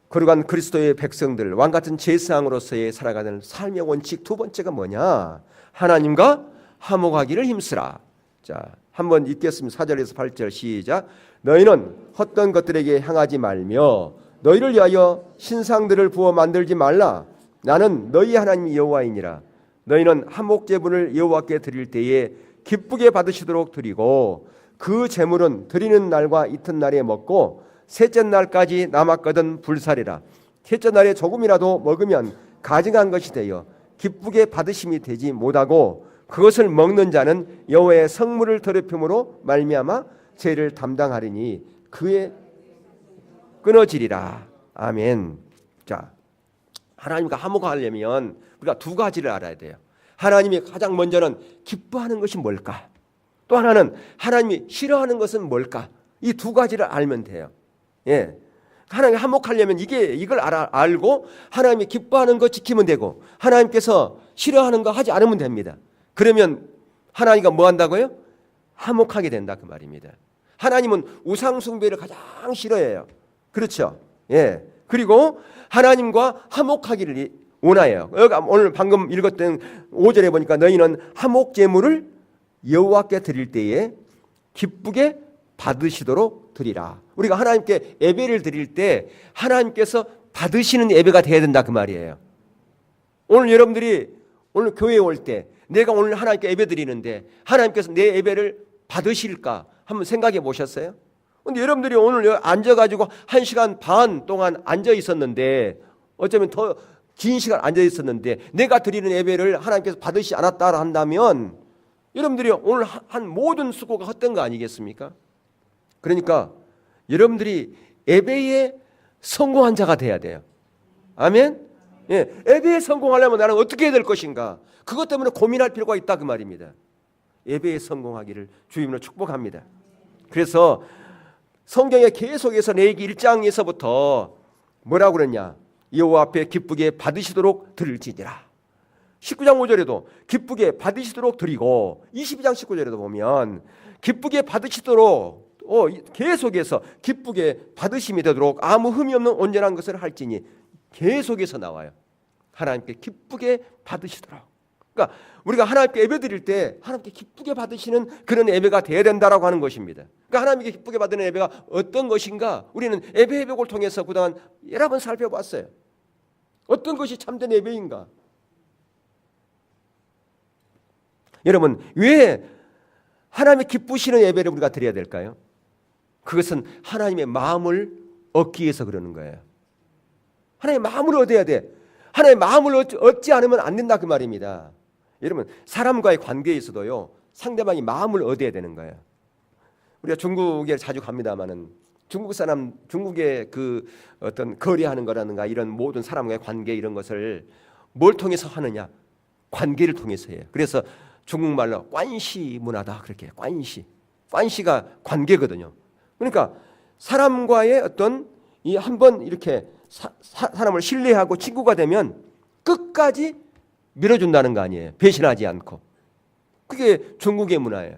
거룩한 그리스도의 백성들, 왕같은 제사장으로서의 살아가는 삶의 원칙 두 번째가 뭐냐? 하나님과 화목하기를 힘쓰라. 자, 한번 읽겠습니다. 4절에서 8절 시작. 너희는 헛된 것들에게 향하지 말며 너희를 위하여 신상들을 부어 만들지 말라. 나는 너희 하나님 여호와이니라. 너희는 화목 제물을 여호와께 드릴 때에 기쁘게 받으시도록 드리고 그 제물은 드리는 날과 이튿날에 먹고 셋째 날까지 남았거든 불살이라. 셋째 날에 조금이라도 먹으면 가증한 것이 되어 기쁘게 받으심이 되지 못하고 그것을 먹는 자는 여호와의 성물을 더럽힘으로 말미암아 죄를 담당하리니 그의 끊어지리라. 아멘. 자, 하나님과 화목하려면 우리가 두 가지를 알아야 돼요. 하나님이 가장 먼저는 기뻐하는 것이 뭘까? 또 하나는 하나님이 싫어하는 것은 뭘까? 이 두 가지를 알면 돼요. 예. 하나님 한몫하려면 이걸 알고 하나님이 기뻐하는 거 지키면 되고 하나님께서 싫어하는 거 하지 않으면 됩니다. 그러면 하나님과 뭐 한다고요? 한몫하게 된다 그 말입니다. 하나님은 우상 숭배를 가장 싫어해요. 그렇죠? 예. 그리고 하나님과 한몫하기를 원해요. 여기 오늘 방금 읽었던 5절에 보니까 너희는 한몫 제물을 여호와께 드릴 때에 기쁘게 받으시도록 드리라. 우리가 하나님께 예배를 드릴 때 하나님께서 받으시는 예배가 돼야 된다 그 말이에요. 오늘 여러분들이 오늘 교회에 올 때 내가 오늘 하나님께 예배 드리는데 하나님께서 내 예배를 받으실까 한번 생각해 보셨어요? 근데 여러분들이 오늘 여기 앉아가지고 1시간 반 동안 앉아 있었는데 어쩌면 더 긴 시간 앉아 있었는데 내가 드리는 예배를 하나님께서 받으시지 않았다 한다면 여러분들이 오늘 한 모든 수고가 헛된 거 아니겠습니까? 그러니까 여러분들이 예배에 성공한 자가 돼야 돼요. 아멘? 예, 예배에 성공하려면 나는 어떻게 해야 될 것인가? 그것 때문에 고민할 필요가 있다 그 말입니다. 예배에 성공하기를 주님으로 축복합니다. 그래서 성경에 계속해서 레위기 1장에서부터 뭐라고 그랬냐? 여호와 앞에 기쁘게 받으시도록 드릴지니라. 19장 5절에도 기쁘게 받으시도록 드리고 22장 19절에도 보면 기쁘게 받으시도록 계속해서 기쁘게 받으심이 되도록 아무 흠이 없는 온전한 것을 할지니 계속해서 나와요. 하나님께 기쁘게 받으시도록. 그러니까 우리가 하나님께 예배 드릴 때 하나님께 기쁘게 받으시는 그런 예배가 되어야 된다라고 하는 것입니다. 그러니까 하나님께 기쁘게 받는 예배가 어떤 것인가 우리는 예배 회복을 통해서 그동안 여러 번 살펴봤어요. 어떤 것이 참된 예배인가? 여러분 왜 하나님의 기쁘시는 예배를 우리가 드려야 될까요? 그것은 하나님의 마음을 얻기 위해서 그러는 거예요. 하나님의 마음을 얻어야 돼. 하나님의 마음을 얻지 않으면 안 된다 그 말입니다. 여러분 사람과의 관계에서도요 상대방이 마음을 얻어야 되는 거예요. 우리가 중국에 자주 갑니다마는 중국의 그 어떤 거래하는 거라든가 이런 모든 사람과의 관계 이런 것을 뭘 통해서 하느냐? 관계를 통해서 해요. 그래서 중국말로 관시 문화다 그렇게 관시가 관계거든요. 그러니까 사람과의 어떤 이 한번 이렇게 사람을 신뢰하고 친구가 되면 끝까지 밀어준다는 거 아니에요. 배신하지 않고. 그게 중국의 문화예요.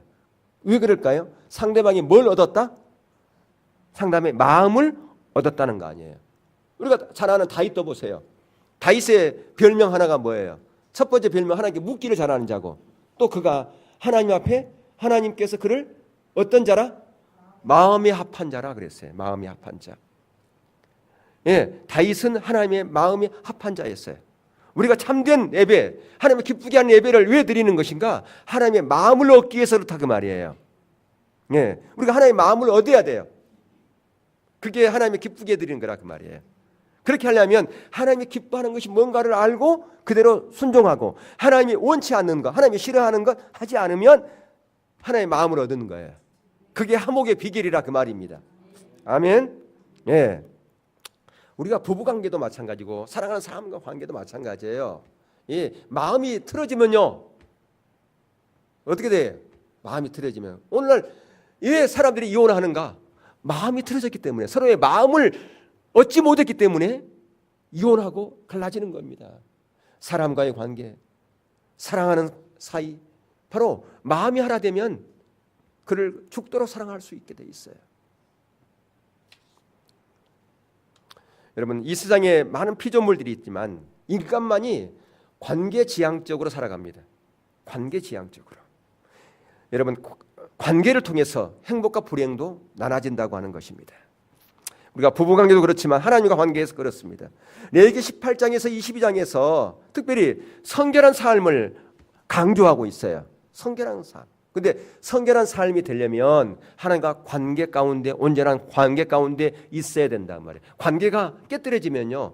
왜 그럴까요? 상대방이 뭘 얻었다? 상대방의 마음을 얻었다는 거 아니에요. 우리가 잘 아는 다윗도 보세요. 다윗의 별명 하나가 뭐예요? 첫 번째 별명 하나님께 묻기를 잘하는 자고 또 그가 하나님 앞에 하나님께서 그를 어떤 자라? 마음에 합한 자라 그랬어요. 마음에 합한 자. 예, 다윗은 하나님의 마음에 합한 자였어요. 우리가 참된 예배, 하나님을 기쁘게 하는 예배를 왜 드리는 것인가? 하나님의 마음을 얻기 위해서 그렇다 그 말이에요. 예, 우리가 하나님의 마음을 얻어야 돼요. 그게 하나님의 기쁘게 드리는 거라 그 말이에요. 그렇게 하려면 하나님이 기뻐하는 것이 뭔가를 알고 그대로 순종하고 하나님이 원치 않는 것, 하나님이 싫어하는 것 하지 않으면 하나님의 마음을 얻는 거예요. 그게 화목의 비결이라 그 말입니다. 아멘. 예. 우리가 부부 관계도 마찬가지고 사랑하는 사람과 관계도 마찬가지예요. 예, 마음이 틀어지면요 어떻게 돼요? 마음이 틀어지면 오늘날 왜 사람들이 이혼하는가? 마음이 틀어졌기 때문에 서로의 마음을 얻지 못했기 때문에 이혼하고 갈라지는 겁니다. 사람과의 관계, 사랑하는 사이 바로 마음이 하나 되면 그를 죽도록 사랑할 수 있게 돼 있어요. 여러분 이 세상에 많은 피조물들이 있지만 인간만이 관계지향적으로 살아갑니다. 관계지향적으로. 여러분 관계를 통해서 행복과 불행도 나눠진다고 하는 것입니다. 우리가 부부관계도 그렇지만 하나님과 관계에서 그렇습니다. 레위기 18장에서 22장에서 특별히 성결한 삶을 강조하고 있어요. 성결한 삶. 근데 성결한 삶이 되려면 하나님과 관계 가운데 온전한 관계 가운데 있어야 된단 말이에요. 관계가 깨뜨려지면요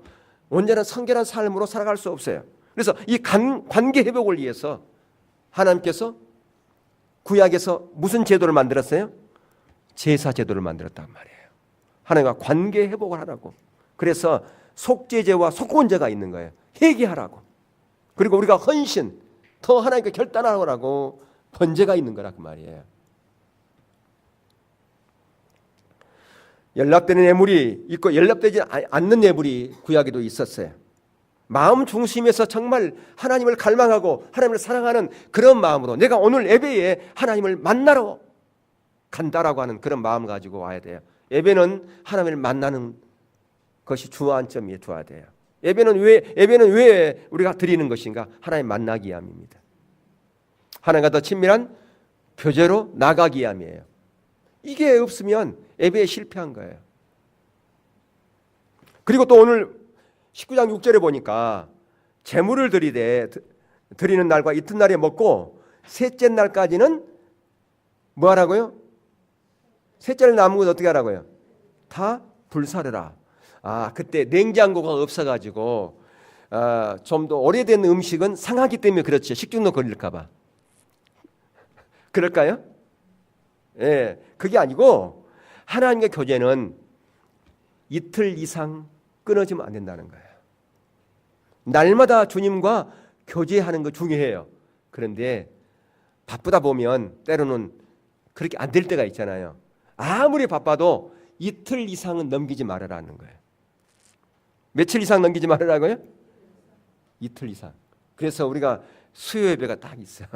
온전한 성결한 삶으로 살아갈 수 없어요. 그래서 이 관계 회복을 위해서 하나님께서 구약에서 무슨 제도를 만들었어요? 제사 제도를 만들었단 말이에요. 하나님과 관계 회복을 하라고. 그래서 속죄제와 속건제가 있는 거예요. 회개하라고. 그리고 우리가 헌신, 더 하나님께 결단하라고 번제가 있는 거라 그 말이에요. 연락되는 예물이 있고 연락되지 않는 예물이 구약에도 있었어요. 마음 중심에서 정말 하나님을 갈망하고 하나님을 사랑하는 그런 마음으로 내가 오늘 예배에 하나님을 만나러 간다라고 하는 그런 마음을 가지고 와야 돼요. 예배는 하나님을 만나는 것이 주안점이에 두어야 돼요. 예배는 왜 우리가 드리는 것인가? 하나님 만나기 위함입니다. 하나님과 더 친밀한 교제로 나가기 위함이에요. 이게 없으면 예배에 실패한 거예요. 그리고 또 오늘 19장 6절에 보니까 제물을 드리는 날과 이튿날에 먹고 셋째 날까지는 뭐 하라고요? 셋째 날 남은 것 어떻게 하라고요? 다 불사르라. 그때 냉장고가 없어가지고 좀 더 오래된 음식은 상하기 때문에 그렇죠. 식중독 걸릴까 봐. 그럴까요? 예, 그게 아니고 하나님과 교제는 이틀 이상 끊어지면 안 된다는 거예요. 날마다 주님과 교제하는 거 중요해요. 그런데 바쁘다 보면 때로는 그렇게 안 될 때가 있잖아요. 아무리 바빠도 이틀 이상은 넘기지 말아라는 거예요. 며칠 이상 넘기지 말으라고요? 이틀 이상. 그래서 우리가 수요 예배가 딱 있어요.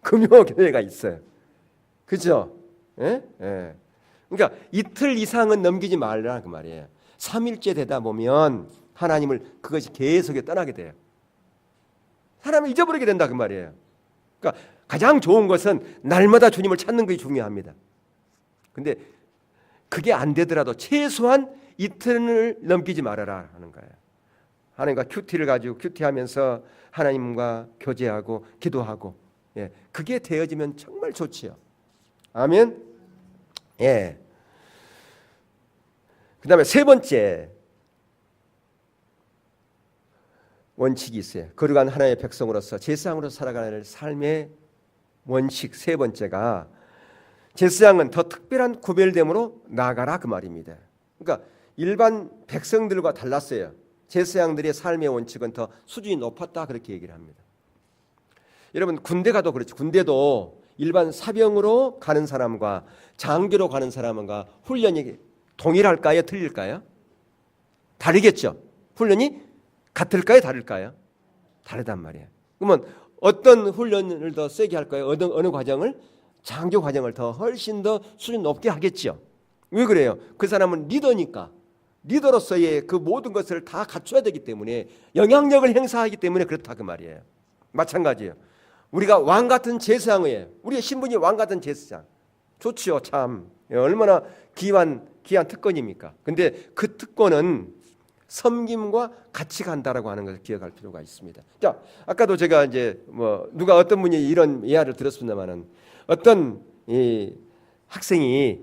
금요 교회가 있어요. 그죠? 예? 예. 그러니까 이틀 이상은 넘기지 말라 그 말이에요. 3일째 되다 보면 하나님을 그것이 계속 떠나게 돼요. 사람을 잊어버리게 된다 그 말이에요. 그러니까 가장 좋은 것은 날마다 주님을 찾는 것이 중요합니다. 근데 그게 안 되더라도 최소한 이틀을 넘기지 말아라 하는 거예요. 하나님과 큐티를 가지고 큐티하면서 하나님과 교제하고 기도하고, 예, 그게 되어지면 정말 좋지요. 아멘. 예. 그다음에 세 번째 원칙이 있어요. 거룩한 하나님의 백성으로서 제사장으로 살아가는 삶의 원칙 세 번째가 제사장은 더 특별한 구별됨으로 나아가라 그 말입니다. 그러니까 일반 백성들과 달랐어요. 제사장들의 삶의 원칙은 더 수준이 높았다 그렇게 얘기를 합니다. 여러분 군대 가도 그렇죠. 군대도 일반 사병으로 가는 사람과 장교로 가는 사람과 훈련이 동일할까요? 틀릴까요? 다르겠죠. 훈련이 같을까요? 다를까요? 다르단 말이에요. 그러면 어떤 훈련을 더 세게 할까요? 어느 과정을? 장교 과정을 더 훨씬 더 수준 높게 하겠죠. 왜 그래요? 그 사람은 리더니까. 리더로서의 그 모든 것을 다 갖춰야 되기 때문에 영향력을 행사하기 때문에 그렇다 그 말이에요. 마찬가지예요. 우리가 왕 같은 제사장이에요. 우리의 신분이 왕 같은 제사장. 좋지요, 참. 얼마나 귀한 특권입니까? 근데 그 특권은 섬김과 같이 간다라고 하는 것을 기억할 필요가 있습니다. 자, 아까도 제가 이제 누가 어떤 분이 이런 예화를 들었습니다만은 어떤 이 학생이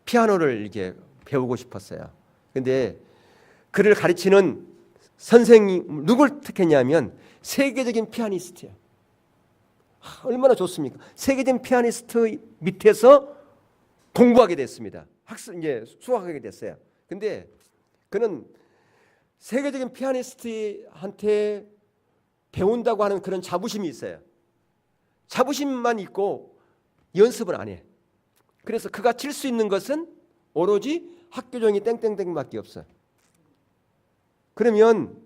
피아노를 이렇게 배우고 싶었어요. 근데 그를 가르치는 선생님 누굴 택했냐면 세계적인 피아니스트예요. 얼마나 좋습니까? 세계적인 피아니스트 밑에서 공부하게 됐습니다. 이제 수학하게 됐어요. 근데 그는 세계적인 피아니스트한테 배운다고 하는 그런 자부심이 있어요. 자부심만 있고 연습을 안 해. 그래서 그가 칠 수 있는 것은 오로지 학교 종이 땡땡땡밖에 없어요. 그러면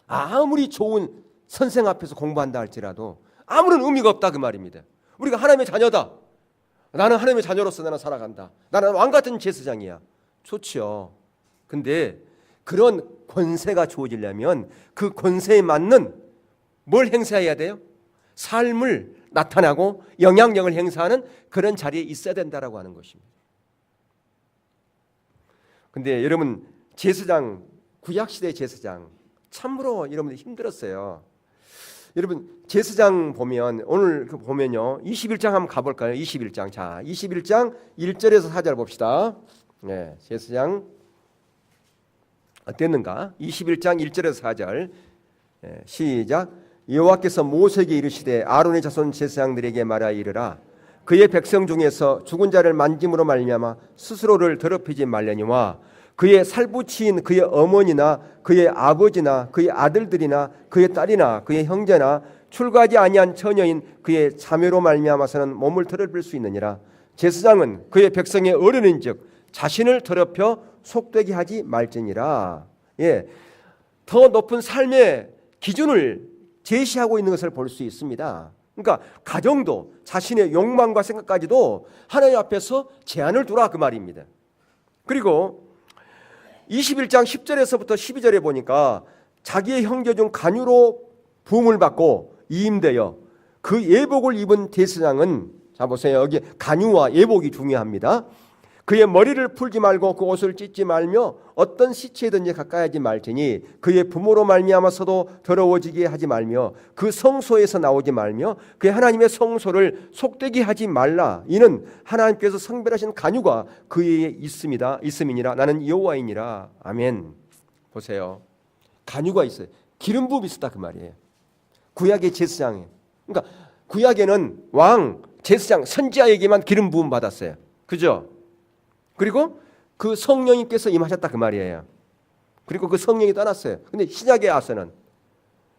아무리 좋은 선생 앞에서 공부한다 할지라도 아무런 의미가 없다 그 말입니다. 우리가 하나님의 자녀다. 나는 하나님의 자녀로서 나는 살아간다. 나는 왕 같은 제사장이야. 좋지요. 근데 그런 권세가 주어지려면 그 권세에 맞는 뭘 행사해야 돼요? 삶을 나타나고 영향력을 행사하는 그런 자리에 있어야 된다라고 하는 것입니다. 근데 여러분 제사장, 구약시대 제사장 참으로 여러분들 힘들었어요. 여러분 제사장 보면 오늘 보면요 21장 한번 가볼까요? 21장. 자 21장 1절에서 4절 봅시다. 네, 제사장 어땠는가? 21장 1절에서 4절. 네, 시작. 여호와께서 모세에게 이르시되 아론의 자손 제사장들에게 말하여 이르라. 그의 백성 중에서 죽은 자를 만짐으로 말미암아 스스로를 더럽히지 말려니와 그의 살부치인 그의 어머니나 그의 아버지나 그의 아들들이나 그의 딸이나 그의 형제나 출가하지 아니한 처녀인 그의 자매로 말미암아서는 몸을 더럽힐 수 있느니라. 제사장은 그의 백성의 어른인즉 자신을 더럽혀 속되게 하지 말지니라. 예, 더 높은 삶의 기준을 제시하고 있는 것을 볼 수 있습니다. 그러니까 가정도 자신의 욕망과 생각까지도 하나님 앞에서 제한을 두라 그 말입니다. 그리고 21장 10절에서부터 12절에 보니까 자기의 형제 중 간유로 부음을 받고 이임되어 그 예복을 입은 제사장은, 자 보세요, 여기 간유와 예복이 중요합니다. 그의 머리를 풀지 말고 그 옷을 찢지 말며 어떤 시체든지 가까이 하지 말지니 그의 부모로 말미암아서도 더러워지게 하지 말며 그 성소에서 나오지 말며 그의 하나님의 성소를 속되게 하지 말라. 이는 하나님께서 성별하신 간유가 그에게 있음이니라. 나는 여호와이니라. 아멘. 보세요, 간유가 있어요. 기름 부음이 있었다 그 말이에요. 구약의 제사장에, 그러니까 구약에는 왕, 제사장, 선지자에게만 기름 부음 받았어요. 그죠? 그리고 그 성령님께서 임하셨다 그 말이에요. 그리고 그 성령이 떠났어요. 근데 신약에 와서는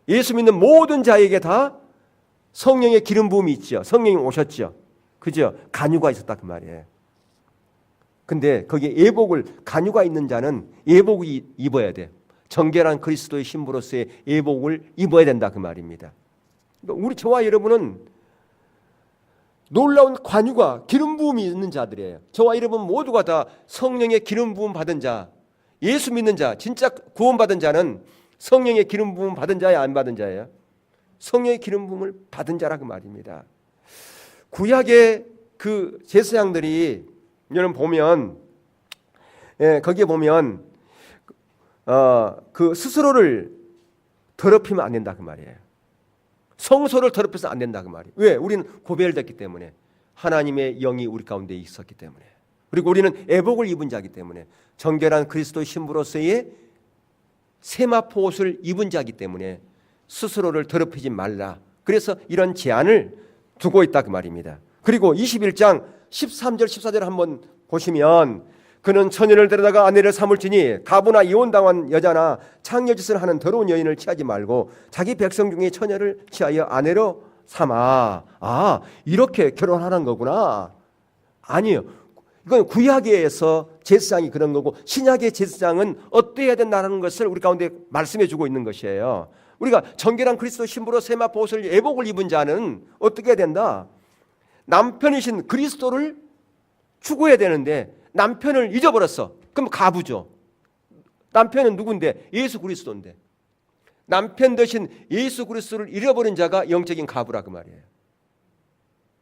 예수 믿는 모든 자에게 다 성령의 기름 부음이 있죠. 성령이 오셨죠. 그죠? 간유가 있었다 그 말이에요. 근데 거기에 예복을, 간유가 있는 자는 예복을 입어야 돼. 정결한 그리스도의 신부로서의 예복을 입어야 된다 그 말입니다. 우리 저와 여러분은 놀라운 관유가 기름 부음이 있는 자들이에요. 저와 여러분 모두가 다 성령의 기름 부음 받은 자, 예수 믿는 자, 진짜 구원 받은 자는 성령의 기름 부음 받은 자야, 안 받은 자예요? 성령의 기름 부음을 받은 자라 그 말입니다. 구약의 그 제사장들이 여러분 보면, 거기에 보면 그 스스로를 더럽히면 안 된다 그 말이에요. 성소를 더럽혀서 안 된다 그 말이에요. 왜? 우리는 구별됐기 때문에, 하나님의 영이 우리 가운데 있었기 때문에, 그리고 우리는 애복을 입은 자이기 때문에, 정결한 그리스도의 신부로서의 세마포 옷을 입은 자이기 때문에 스스로를 더럽히지 말라. 그래서 이런 제한을 두고 있다 그 말입니다. 그리고 21장 13절 14절 한번 보시면, 그는 처녀를 데려다가 아내를 삼을지니 가부나 이혼당한 여자나 창녀짓을 하는 더러운 여인을 취하지 말고 자기 백성 중에 처녀를 취하여 아내로 삼아. 아, 이렇게 결혼하는 거구나. 아니에요. 이건 구약에서 제사장이 그런 거고, 신약의 제사장은 어때야 된다는 것을 우리 가운데 말씀해 주고 있는 것이에요. 우리가 정결한 그리스도 신부로 세마포 옷을 예복을 입은 자는 어떻게 해야 된다? 남편이신 그리스도를 추구해야 되는데 남편을 잊어버렸어. 그럼 가부죠. 남편은 누군데? 예수 그리스도인데. 남편 대신 예수 그리스도를 잃어버린 자가 영적인 가부라 그 말이에요.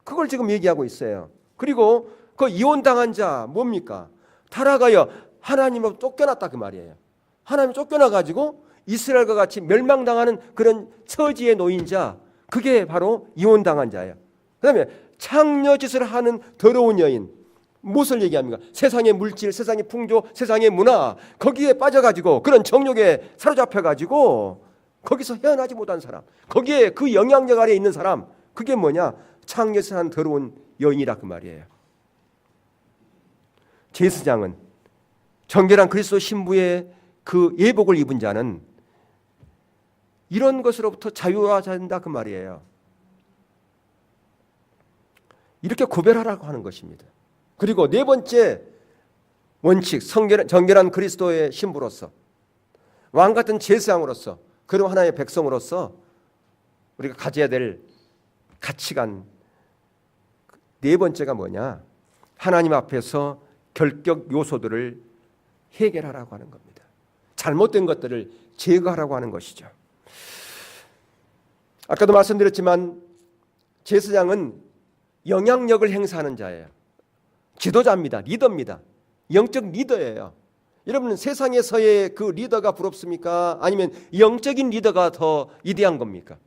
그걸 지금 얘기하고 있어요. 그리고 그 이혼당한 자 뭡니까? 타락하여 하나님으로 쫓겨났다 그 말이에요. 하나님 쫓겨나가지고 이스라엘과 같이 멸망당하는 그런 처지에 놓인 자, 그게 바로 이혼당한 자예요. 그 다음에 창녀짓을 하는 더러운 여인, 무엇을 얘기합니까? 세상의 물질, 세상의 풍조, 세상의 문화, 거기에 빠져가지고 그런 정욕에 사로잡혀가지고 거기서 헤어나지 못한 사람, 거기에 그 영향력 아래에 있는 사람, 그게 뭐냐? 창녀짓을 하는 더러운 여인이라 그 말이에요. 제사장은, 정결한 그리스도 신부의 그 예복을 입은 자는 이런 것으로부터 자유화해야 된다 그 말이에요. 이렇게 구별하라고 하는 것입니다. 그리고 네 번째 원칙, 정결한 그리스도의 신부로서, 왕 같은 제사장으로서, 그런 하나의 백성으로서 우리가 가져야 될 가치관, 네 번째가 뭐냐? 하나님 앞에서 결격 요소들을 해결하라고 하는 겁니다. 잘못된 것들을 제거하라고 하는 것이죠. 아까도 말씀드렸지만 제사장은 영향력을 행사하는 자예요. 지도자입니다. 리더입니다. 영적 리더예요. 여러분, 세상에서의 그 리더가 부럽습니까? 아니면 영적인 리더가 더 위대한 겁니까?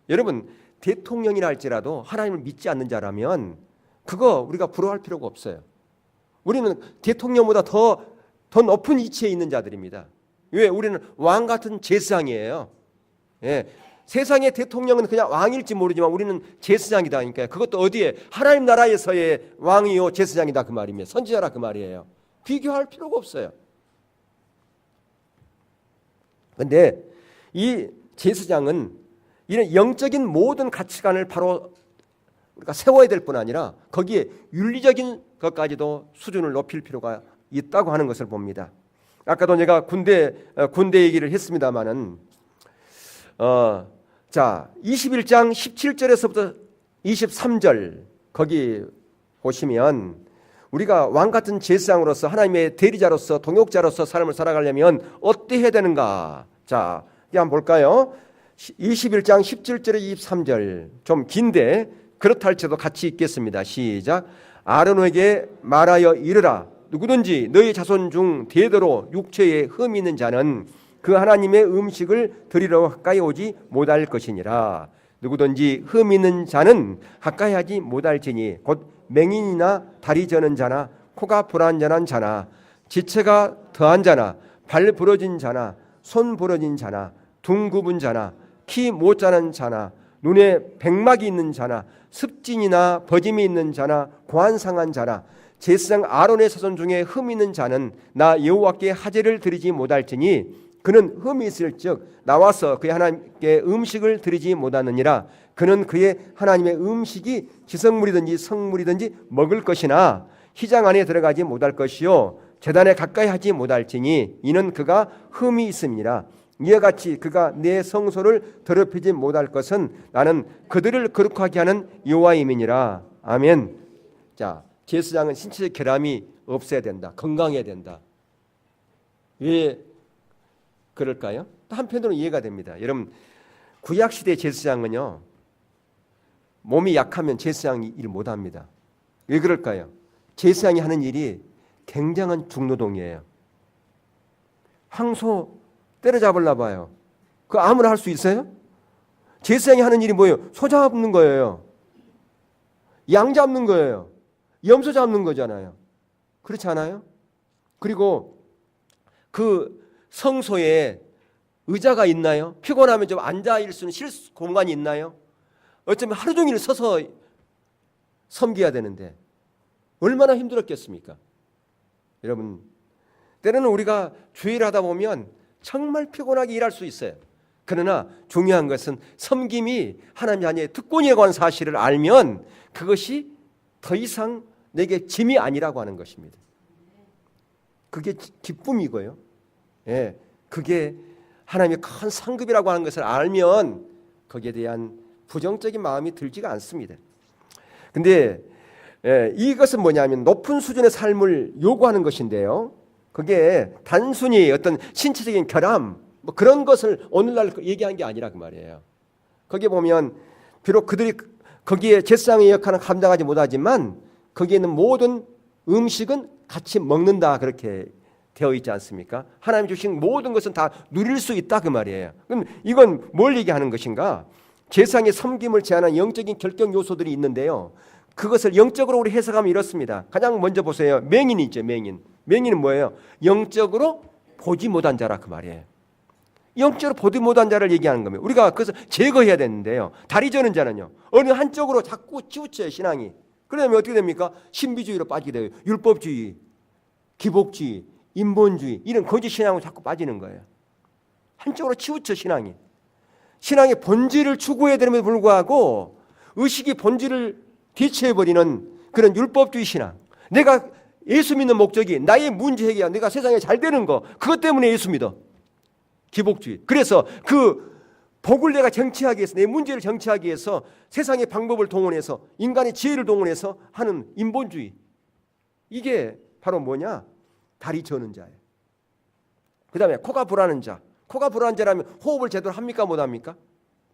여러분, 대통령이라 할지라도 하나님을 믿지 않는 자라면 그거 우리가 부러워할 필요가 없어요. 우리는 대통령보다 더 높은 위치에 있는 자들입니다. 왜? 우리는 왕 같은 제사장이에요. 예. 세상의 대통령은 그냥 왕일지 모르지만 우리는 제사장이다. 그러니까 그것도 어디에? 하나님 나라에서의 왕이요 제사장이다 그 말입니다. 선지자라 그 말이에요. 비교할 필요가 없어요. 그런데 이 제사장은 이런 영적인 모든 가치관을 바로 우리가 세워야 될 뿐 아니라 거기에 윤리적인 것까지도 수준을 높일 필요가 있다고 하는 것을 봅니다. 아까도 제가 군대 얘기를 했습니다마는 자 21장 17절에서부터 23절 거기 보시면 우리가 왕 같은 제사장으로서 하나님의 대리자로서 동역자로서 삶을 살아가려면 어떻게 해야 되는가? 자, 이제 한번 볼까요? 21장 17절에 23절 좀 긴데 그렇다 할지라도 같이 읽겠습니다. 시작. 아론에게 말하여 이르라. 누구든지 너희 자손 중 대대로 육체에 흠이 있는 자는 그 하나님의 음식을 드리러 가까이 오지 못할 것이니라. 누구든지 흠 있는 자는 가까이 하지 못할지니 곧 맹인이나 다리 저는 자나 코가 불안전한 자나 지체가 더한 자나 발 부러진 자나 손 부러진 자나 둥 굽은 자나 키 못 자는 자나 눈에 백막이 있는 자나 습진이나 버짐이 있는 자나 고안 상한 자나 제사장 아론의 자손 중에 흠 있는 자는 나 여호와께 하제를 드리지 못할지니 그는 흠이 있을즉 나와서 그의 하나님께 음식을 드리지 못하느니라. 그는 그의 하나님의 음식이 지성물이든지 성물이든지 먹을 것이나 휘장 안에 들어가지 못할 것이요 제단에 가까이 하지 못할지니 이는 그가 흠이 있음이니라. 이와 같이 그가 내 성소를 더럽히지 못할 것은 나는 그들을 거룩하게 하는 여호와임이니라. 아멘. 자, 제사장은 신체적 결함이 없어야 된다. 건강해야 된다. 왜 그럴까요? 또 한편으로는 이해가 됩니다. 여러분 구약시대 제사장은요 몸이 약하면 제사장이 일 못합니다. 왜 그럴까요? 제사장이 하는 일이 굉장한 중노동이에요. 황소 때려잡으려 봐요. 그 아무나 할 수 있어요? 제사장이 하는 일이 뭐예요? 소 잡는 거예요. 양 잡는 거예요. 염소 잡는 거잖아요. 그렇지 않아요? 그리고 그 성소에 의자가 있나요? 피곤하면 좀 앉아있을 수 있는 공간이 있나요? 어쩌면 하루 종일 서서 섬겨야 되는데 얼마나 힘들었겠습니까? 여러분 때로는 우리가 주일을 하다 보면 정말 피곤하게 일할 수 있어요. 그러나 중요한 것은 섬김이 하나님 자녀의 특권에 관한 사실을 알면 그것이 더 이상 내게 짐이 아니라고 하는 것입니다. 그게 기쁨이고요. 예, 그게 하나님의 큰 상급이라고 하는 것을 알면 거기에 대한 부정적인 마음이 들지가 않습니다. 근데 이것은 뭐냐면 높은 수준의 삶을 요구하는 것인데요. 그게 단순히 어떤 신체적인 결함 뭐 그런 것을 오늘날 얘기한 게 아니라 그 말이에요. 거기에 보면 비록 그들이 거기에 제사장의 역할은 감당하지 못하지만 거기에 있는 모든 음식은 같이 먹는다 그렇게 되어 있지 않습니까? 하나님 주신 모든 것은 다 누릴 수 있다 그 말이에요. 그럼 이건 뭘 얘기하는 것인가? 제사장의 섬김을 제한한 영적인 결정 요소들이 있는데요. 그것을 영적으로 우리 해석하면 이렇습니다. 가장 먼저 보세요. 맹인이 있죠. 맹인은 뭐예요? 영적으로 보지 못한 자라 그 말이에요. 영적으로 보지 못한 자를 얘기하는 겁니다. 우리가 그것을 제거해야 되는데요. 다리 저는 자는요. 어느 한쪽으로 자꾸 치우쳐요. 신앙이. 그러면 어떻게 됩니까? 신비주의로 빠지게 돼요. 율법주의, 기복주의, 인본주의 이런 거짓 신앙으로 자꾸 빠지는 거예요. 한쪽으로 치우쳐 신앙이. 신앙의 본질을 추구해야 됨에도 불구하고 의식이 본질을 대체해버리는 그런 율법주의 신앙. 내가 예수 믿는 목적이 나의 문제 해결이야. 내가 세상에 잘 되는 거. 그것 때문에 예수 믿어. 기복주의. 그래서 그 복을 내가 정치하기 위해서 내 문제를 정치하기 위해서 세상의 방법을 동원해서 인간의 지혜를 동원해서 하는 인본주의. 이게 바로 뭐냐? 다리 저는 자예요. 그 다음에 코가 불하는 자. 코가 불안한 자라면 호흡을 제대로 합니까? 못합니까?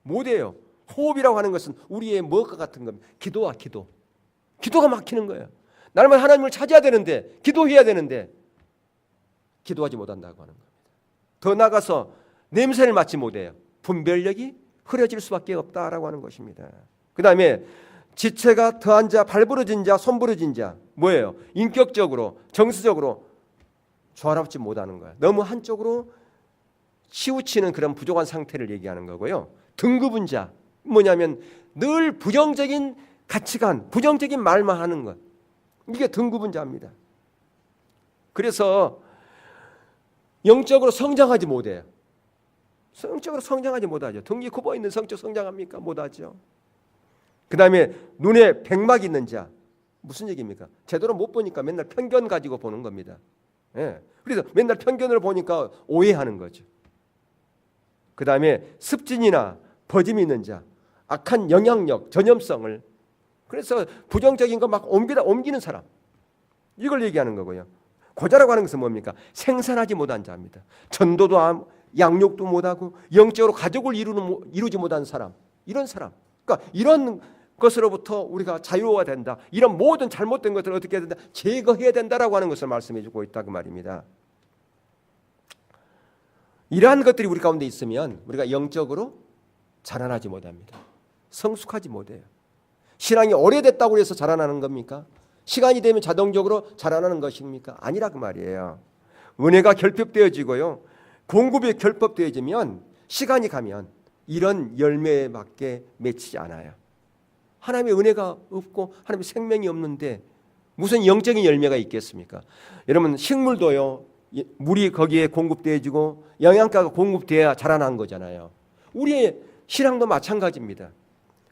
못해요. 호흡이라고 하는 것은 우리의 뭐가 같은 겁니다. 기도와 기도. 기도가 막히는 거예요. 날마다 하나님을 찾아야 되는데 기도해야 되는데 기도하지 못한다고 하는 겁니다. 더 나가서 냄새를 맡지 못해요. 분별력이 흐려질 수밖에 없다라고 하는 것입니다. 그 다음에 지체가 더한 자, 발 부러진 자, 손 부러진 자 뭐예요? 인격적으로 정서적으로 조화롭지 못하는 거예요. 너무 한쪽으로 치우치는 그런 부족한 상태를 얘기하는 거고요. 등급은 자 뭐냐면 늘 부정적인 가치관, 부정적인 말만 하는 것. 이게 등급은 자입니다. 그래서 영적으로 성장하지 못해요. 성적으로 성장하지 못하죠. 등기 굽어 있는 성적 성장합니까? 못하죠. 그 다음에 눈에 백막이 있는 자. 무슨 얘기입니까? 제대로 못 보니까 맨날 편견 가지고 보는 겁니다. 예. 그래서 맨날 편견을 보니까 오해하는 거죠. 그 다음에 습진이나 버짐이 있는 자, 악한 영향력, 전염성을, 그래서 부정적인 거 막 옮기는 사람, 이걸 얘기하는 거고요. 고자라고 하는 것은 뭡니까? 생산하지 못한 자입니다. 전도도 양육도 못하고 영적으로 가족을 이루지 못한 사람, 이런 사람. 그러니까 이런 것으로부터 우리가 자유가 된다. 이런 모든 잘못된 것들을 어떻게 해야 된다? 제거해야 된다라고 하는 것을 말씀해 주고 있다 그 말입니다. 이러한 것들이 우리 가운데 있으면 우리가 영적으로 자라나지 못합니다. 성숙하지 못해요. 신앙이 오래됐다고 해서 자라나는 겁니까? 시간이 되면 자동적으로 자라나는 것입니까? 아니라 그 말이에요. 은혜가 결핍되어지고요, 공급이 결핍되어지면 시간이 가면 이런 열매밖에 맺히지 않아요. 하나님의 은혜가 없고 하나님의 생명이 없는데 무슨 영적인 열매가 있겠습니까? 여러분, 식물도요, 물이 거기에 공급되어지고 영양가가 공급돼야 자라난 거잖아요. 우리의 신앙도 마찬가지입니다.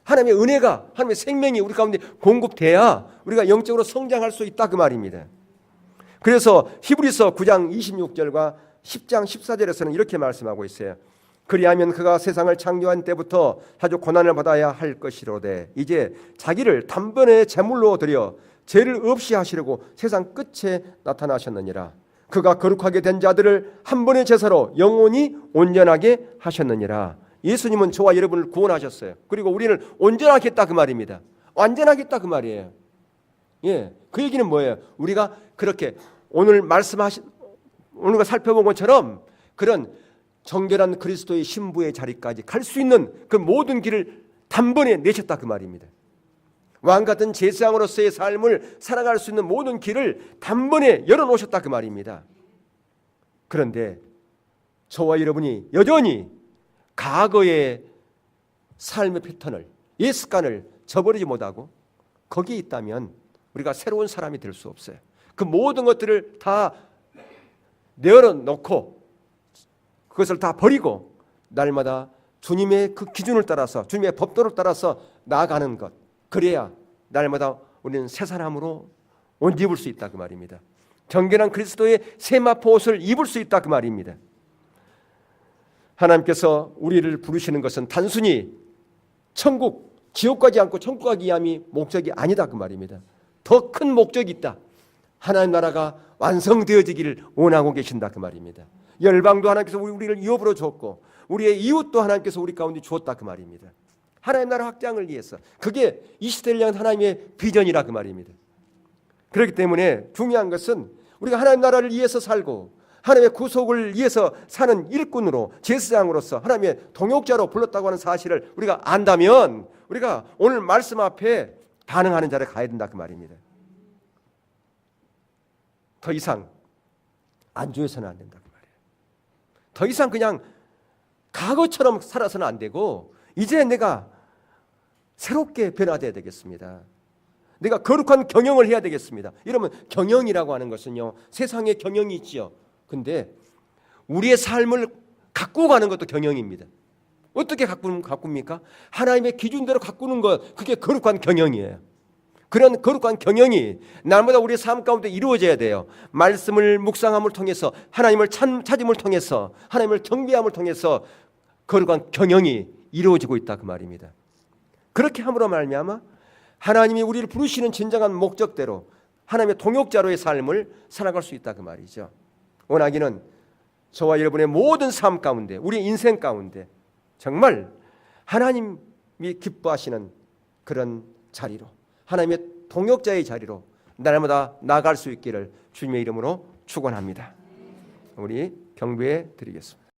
하나님의 은혜가, 하나님의 생명이 우리 가운데 공급돼야 우리가 영적으로 성장할 수 있다 그 말입니다. 그래서 히브리서 9장 26절과 10장 14절에서는 이렇게 말씀하고 있어요. 그리하면 그가 세상을 창조한 때부터 아주 고난을 받아야 할 것이로되 이제 자기를 단번에 제물로 드려 죄를 없이 하시려고 세상 끝에 나타나셨느니라. 그가 거룩하게 된 자들을 한 번의 제사로 영원히 온전하게 하셨느니라. 예수님은 저와 여러분을 구원하셨어요. 그리고 우리를 온전하게 했다 그 말입니다. 완전하게 했다 그 말이에요. 예, 그 얘기는 뭐예요? 우리가 그렇게 오늘 살펴본 것처럼 그런 정결한 그리스도의 신부의 자리까지 갈 수 있는 그 모든 길을 단번에 내셨다 그 말입니다. 왕 같은 제사장으로서의 삶을 살아갈 수 있는 모든 길을 단번에 열어놓으셨다 그 말입니다. 그런데 저와 여러분이 여전히 과거의 삶의 패턴을, 옛 습관을 저버리지 못하고 거기에 있다면 우리가 새로운 사람이 될 수 없어요. 그 모든 것들을 다 내어놓고 그것을 다 버리고 날마다 주님의 그 기준을 따라서, 주님의 법도를 따라서 나아가는 것, 그래야 날마다 우리는 새 사람으로 옷 입을 수 있다 그 말입니다. 정결한 그리스도의 세마포 옷을 입을 수 있다 그 말입니다. 하나님께서 우리를 부르시는 것은 단순히 천국, 지옥 가지 않고 천국 가기 위함이 목적이 아니다 그 말입니다. 더 큰 목적이 있다. 하나님 나라가 완성되어지기를 원하고 계신다 그 말입니다. 열방도 하나님께서 우리를 유업으로 줬고 우리의 이웃도 하나님께서 우리 가운데 주었다 그 말입니다. 하나님 나라 확장을 위해서, 그게 이 시대를 향한 하나님의 비전이라 그 말입니다. 그렇기 때문에 중요한 것은 우리가 하나님 나라를 위해서 살고 하나님의 구속을 위해서 사는 일꾼으로, 제사장으로서 하나님의 동역자로 불렀다고 하는 사실을 우리가 안다면 우리가 오늘 말씀 앞에 반응하는 자리에 가야 된다 그 말입니다. 더 이상 안주해서는 안 된다 그 말이에요. 더 이상 그냥 과거처럼 살아서는 안 되고 이제 내가 새롭게 변화돼야 되겠습니다. 내가 거룩한 경영을 해야 되겠습니다. 이러면 경영이라고 하는 것은요, 세상에 경영이 있지요. 근데 우리의 삶을 가꾸고 가는 것도 경영입니다. 어떻게 가꿉니까? 하나님의 기준대로 가꾸는 것, 그게 거룩한 경영이에요. 그런 거룩한 경영이 날마다 우리의 삶 가운데 이루어져야 돼요. 말씀을 묵상함을 통해서, 하나님을 찾음을 통해서, 하나님을 경배함을 통해서 거룩한 경영이 이루어지고 있다 그 말입니다. 그렇게 함으로 말미암아 하나님이 우리를 부르시는 진정한 목적대로 하나님의 동역자로의 삶을 살아갈 수 있다 그 말이죠. 원하기는 저와 여러분의 모든 삶 가운데, 우리 인생 가운데 정말 하나님이 기뻐하시는 그런 자리로, 하나님의 동역자의 자리로 날마다 나아갈 수 있기를 주님의 이름으로 축원합니다. 우리 경배해 드리겠습니다.